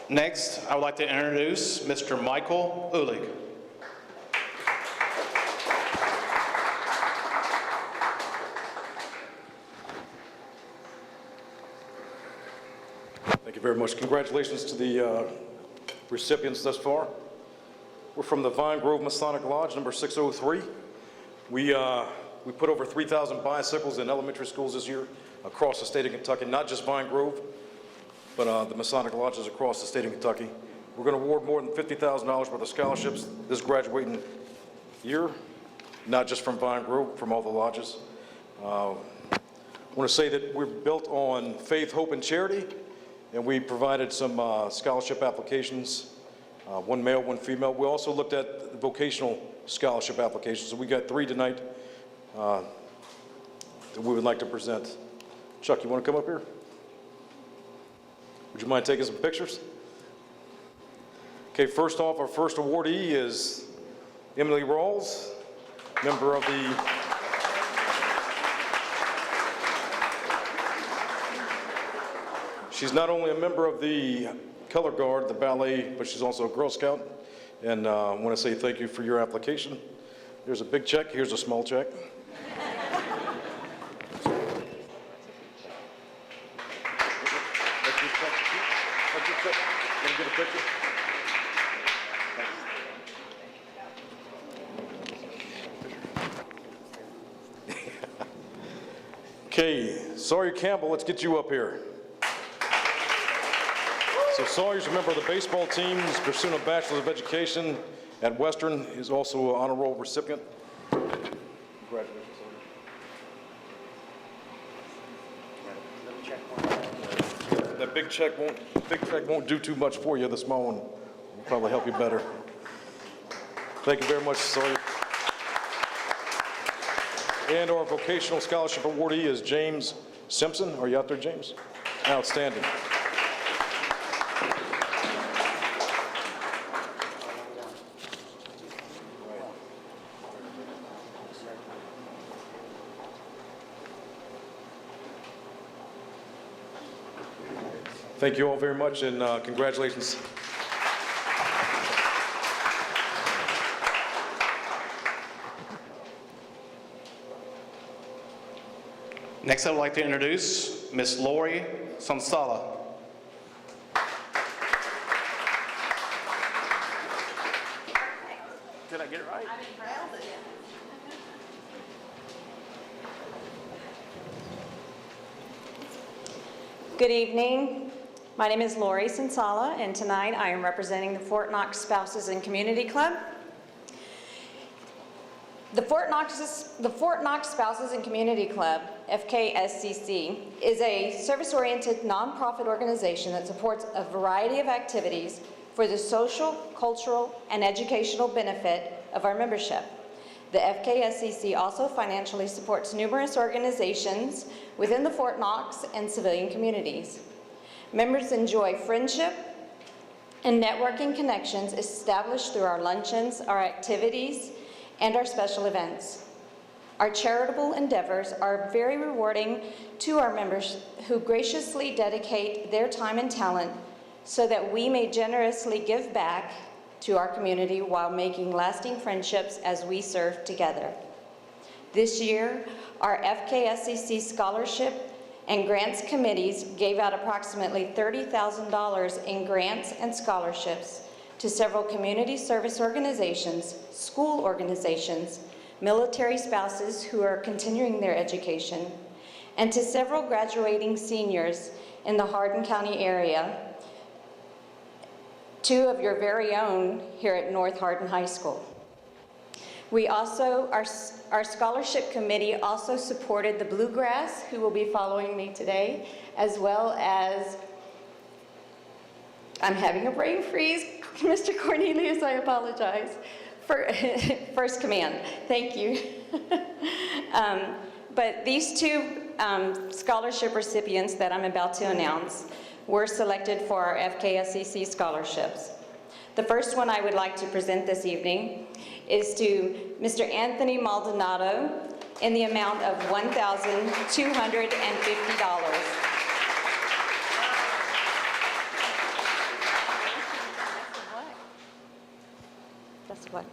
Next, I would like to introduce Mr. Michael Ulig. Thank you very much. Congratulations to the recipients thus far. We're from the Vine Grove Masonic Lodge, number 603. We put over 3,000 bicycles in elementary schools this year across the state of Kentucky, not just Vine Grove, but the Masonic Lodges across the state of Kentucky. We're going to award more than $50,000 worth of scholarships this graduating year, not just from Vine Grove, from all the lodges. I want to say that we're built on faith, hope, and charity, and we provided some scholarship applications, one male, one female. We also looked at the vocational scholarship applications, so we got 3 tonight that we would like to present. Chuck, you want to come up here? Would you mind taking some pictures? Okay, first off, our first awardee is Emily Rawls, member of the She's not only a member of the Color Guard, the ballet, but she's also a Girl Scout. And I want to say thank you for your application. There's a big check, here's a small check. Okay, Sawyer Campbell, let's get you up here. So Sawyer's a member of the baseball team. He's pursuing a Bachelor of Education at Western. He's also an honor roll recipient. Congratulations, Sawyer. That big check won't do too much for you. The small one will probably help you better. Thank you very much, Sawyer. And our vocational scholarship awardee is James Simpson. Are you out there, James? Outstanding. Thank you all very much, and congratulations. Next, I would like to introduce Ms. Lori Sonsala. Did I get it right? Good evening. My name is Lori Sensala, and tonight I am representing the Fort Knox Spouses and Community Club. The Fort Knox Spouses and Community Club, FKSCC, is a service-oriented nonprofit organization that supports a variety of activities for the social, cultural, and educational benefit of our membership. The FKSCC also financially supports numerous organizations within the Fort Knox and civilian communities. Members enjoy friendship and networking connections established through our luncheons, our activities, and our special events. Our charitable endeavors are very rewarding to our members who graciously dedicate their time and talent so that we may generously give back to our community while making lasting friendships as we serve together. This year, our FKSCC Scholarship and Grants Committees gave out approximately $30,000 in grants and scholarships to several community service organizations, school organizations, military spouses who are continuing their education, and to several graduating seniors in the Hardin County area, two of your very own here at North Hardin High School. We also, our scholarship committee also supported the Bluegrass, who will be following me today, as well as, I'm having a brain freeze, Mr. Cornelius, I apologize, for First Command, thank you. But these two scholarship recipients that I'm about to announce were selected for our FKSCC scholarships. The first one I would like to present this evening is to Mr. Anthony Maldonado in the amount of $1,250. That's what.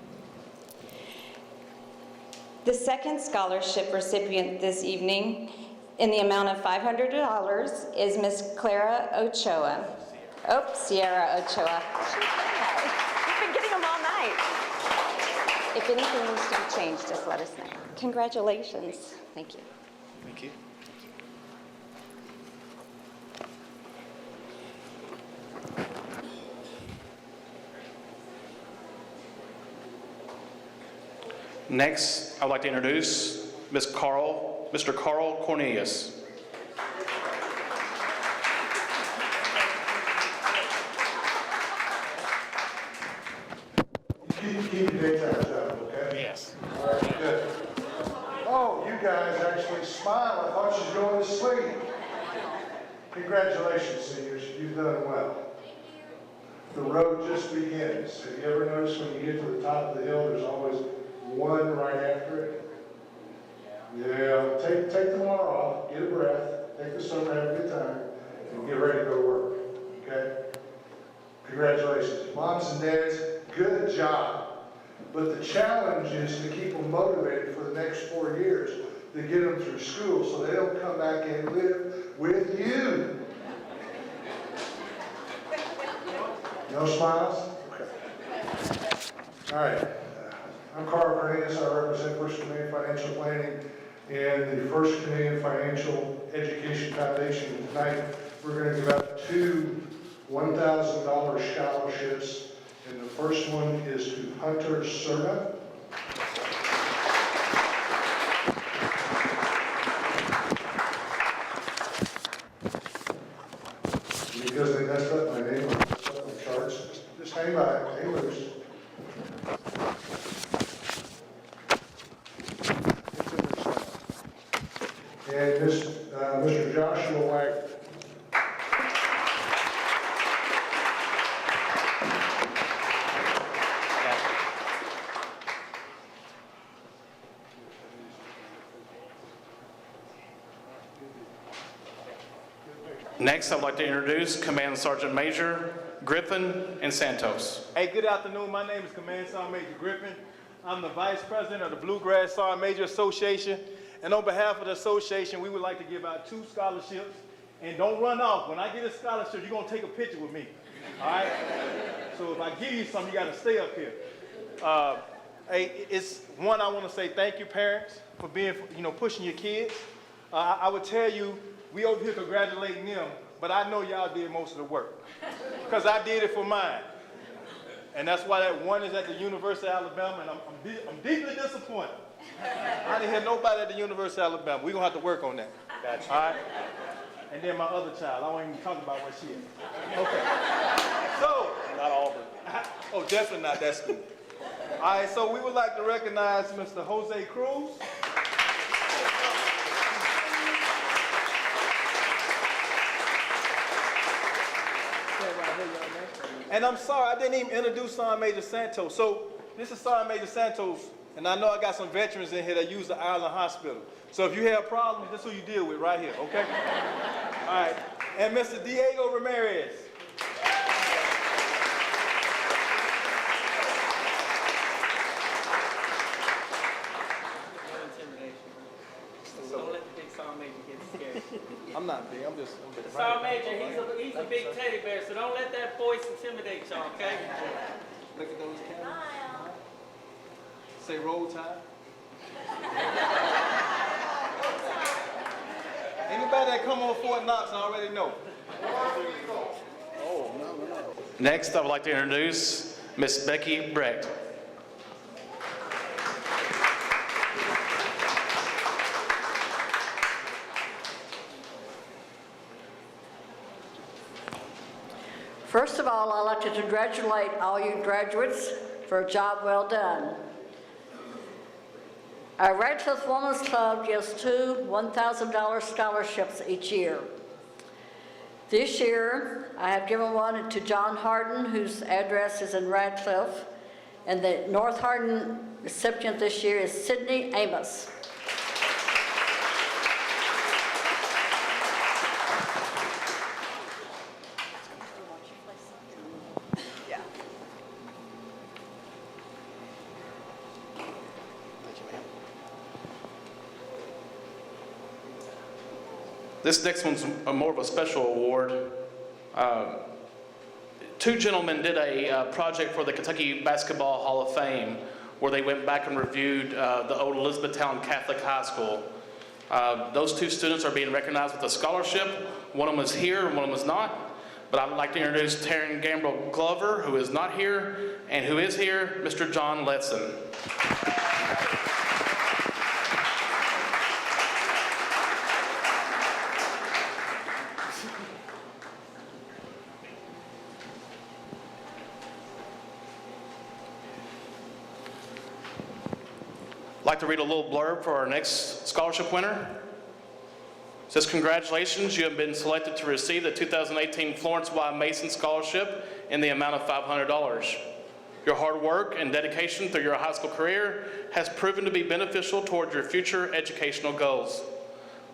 The second scholarship recipient this evening in the amount of $500 is Miss Clara Ochoa. Oh, Sierra Ochoa. We've been getting them all night. If anything needs to be changed, just let us know. Congratulations. Thank you. Thank you. Next, I would like to introduce Mr. Carl Cornelius. Keep your daytimes up, okay? Yes. All right, good. Oh, you guys actually smile. I thought you was going to sleep. Congratulations, seniors. You've done well. The road just begins. Have you ever noticed when you get to the top of the hill, there's always one right after it? Yeah, take tomorrow off, get a breath, take the summer, have a good time, and get ready to go to work, okay? Congratulations. Moms and dads, good job. But the challenge is to keep them motivated for the next 4 years, to get them through school so they don't come back and live with you. No smiles? Okay. All right. I'm Carl Cornelius. I represent First Community Financial Planning and the First Community Financial Education Foundation. Tonight, we're going to give out 2 $1,000 scholarships, and the first one is to Hunter Serna. Because they messed up my name on the charts, just hang by, hang loose. And Mr. Joshua Wagner. Next, I'd like to introduce Command Sergeant Major Griffin and Santos. Hey, good afternoon. My name is Command Sergeant Major Griffin. I'm the Vice President of the Bluegrass Sergeant Major Association. And on behalf of the association, we would like to give out 2 scholarships. And don't run off. When I get a scholarship, you're going to take a picture with me. All right? So if I give you something, you got to stay up here. Hey, it's one, I want to say thank you, parents, for being, pushing your kids. I would tell you, we over here congratulating them, but I know y'all did most of the work, because I did it for mine. And that's why that one is at the University of Alabama, and I'm deeply disappointed. I didn't hear nobody at the University of Alabama. We're going to have to work on that. Gotcha. All right? And then my other child, I won't even talk about where she is. Okay. So. Not Auburn. Oh, definitely not that school. All right, so we would like to recognize Mr. Jose Cruz. And I'm sorry, I didn't even introduce Sergeant Major Santos. So this is Sergeant Major Santos, and I know I got some veterans in here that use the Island Hospital. So if you have problems, this is who you deal with right here, okay? All right, and Mr. Diego Ramirez. Don't let the big Sergeant Major get scared. I'm not big, I'm just Sergeant Major, he's a big teddy bear, so don't let that voice intimidate y'all, okay? Look at those cameras. Say roll tide. Anybody that come on Fort Knox already know. Next, I would like to introduce Miss Becky Brecht. First of all, I'd like to congratulate all you graduates for a job well done. Our Radcliffe Women's Club gives 2 $1,000 scholarships each year. This year, I have given one to John Hardin, whose address is in Radcliffe, and the North Hardin recipient this year is Sydney Amos. This next one's more of a special award. 2 gentlemen did a project for the Kentucky Basketball Hall of Fame where they went back and reviewed the old Elizabethtown Catholic High School. Those 2 students are being recognized with a scholarship. One of them is here and one of them is not. But I would like to introduce Taryn Gambrell Glover, who is not here, and who is here, Mr. John Letson. I'd like to read a little blurb for our next scholarship winner. It says, congratulations, you have been selected to receive the 2018 Florence Y. Mason Scholarship in the amount of $500. Your hard work and dedication through your high school career has proven to be beneficial towards your future educational goals.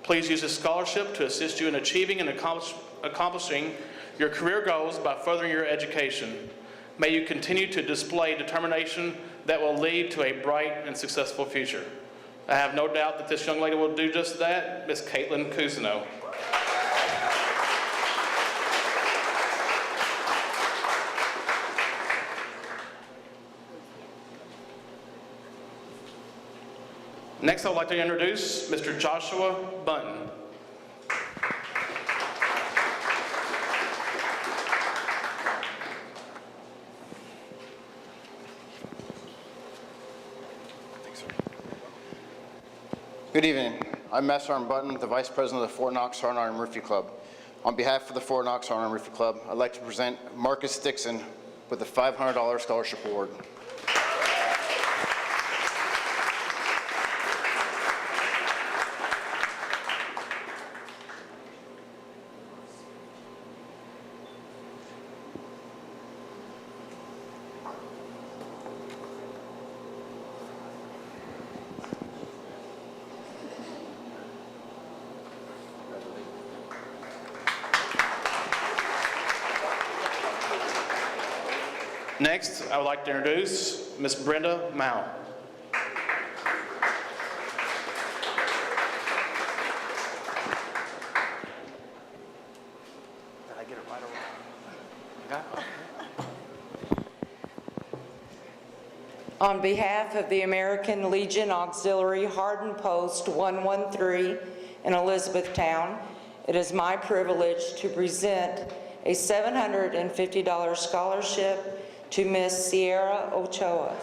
Please use this scholarship to assist you in achieving and accomplishing your career goals by furthering your education. May you continue to display determination that will lead to a bright and successful future. I have no doubt that this young lady will do just that, Miss Caitlin Cousineau. Next, I would like to introduce Mr. Joshua Bunton. Good evening. I'm Master Sergeant Button, the Vice President of the Fort Knox Sergeant Army Murphy Club. On behalf of the Fort Knox Sergeant Army Murphy Club, I'd like to present Marcus Dixon with the $500 Scholarship Award. Next, I would like to introduce Miss Brenda Mao. Did I get it right or wrong? On behalf of the American Legion Auxiliary Hardin Post 113 in Elizabethtown, it is my privilege to present a $750 scholarship to Miss Sierra Ochoa.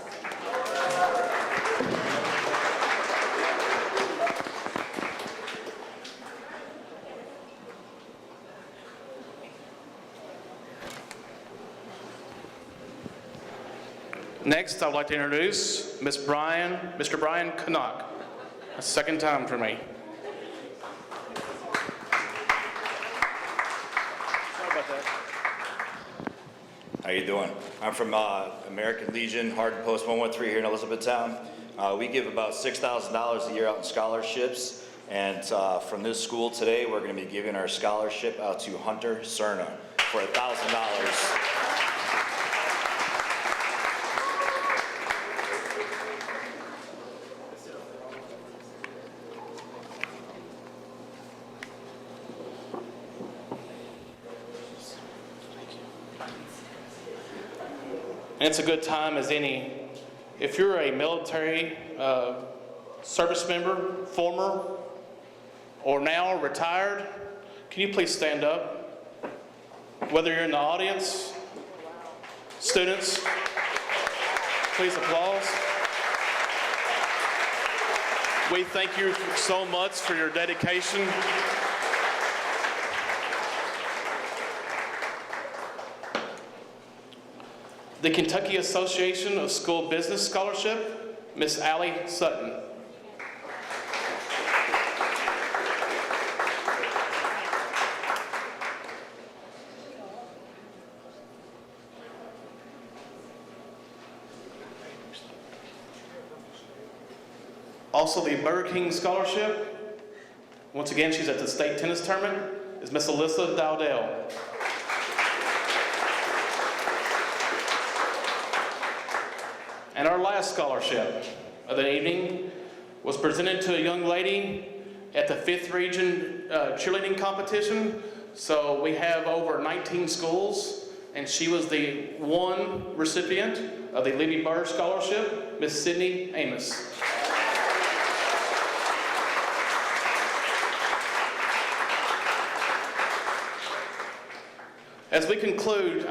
Next, I'd like to introduce Mr. Brian Canuck. A second time for me. Sorry about that. How you doing? I'm from American Legion, Hardin Post 113 here in Elizabethtown. We give about $6,000 a year out in scholarships, and from this school today, we're going to be giving our scholarship out to Hunter Cerna for $1,000. And it's a good time as any. If you're a military service member, former, or now retired, can you please stand up? Whether you're in the audience, students, please applause. We thank you so much for your dedication. The Kentucky Association of School Business Scholarship, Miss Allie Sutton. Also the Burger King Scholarship, once again she's at the state tennis tournament, is Miss Alyssa Dowdell. And our last scholarship of the evening was presented to a young lady at the 5th Region cheerleading competition. So we have over 19 schools, and she was the one recipient of the Libby Burr Scholarship, Miss Sydney Amos. As we conclude,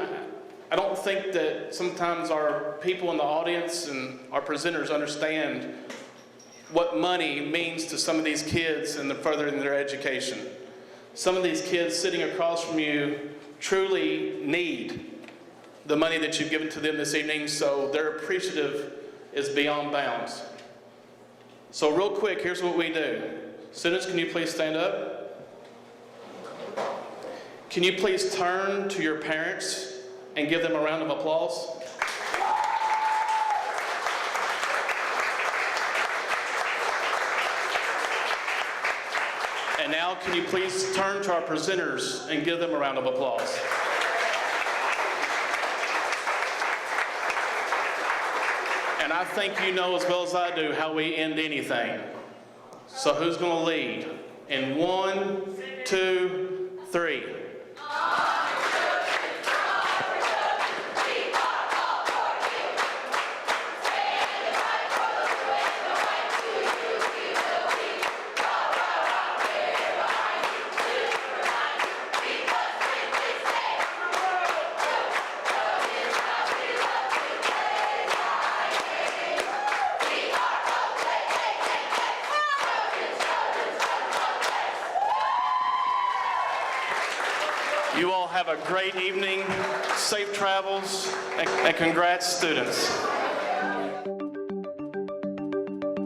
I don't think that sometimes our people in the audience and our presenters understand what money means to some of these kids in the furthering their education. Some of these kids sitting across from you truly need the money that you've given to them this evening, so their appreciative is beyond bounds. So real quick, here's what we do. Students, can you please stand up? Can you please turn to your parents and give them a round of applause? And now, can you please turn to our presenters and give them a round of applause? And I think you know as well as I do how we end anything. So who's going to lead? In 1, 2, 3. You all have a great evening, safe travels, and congrats, students.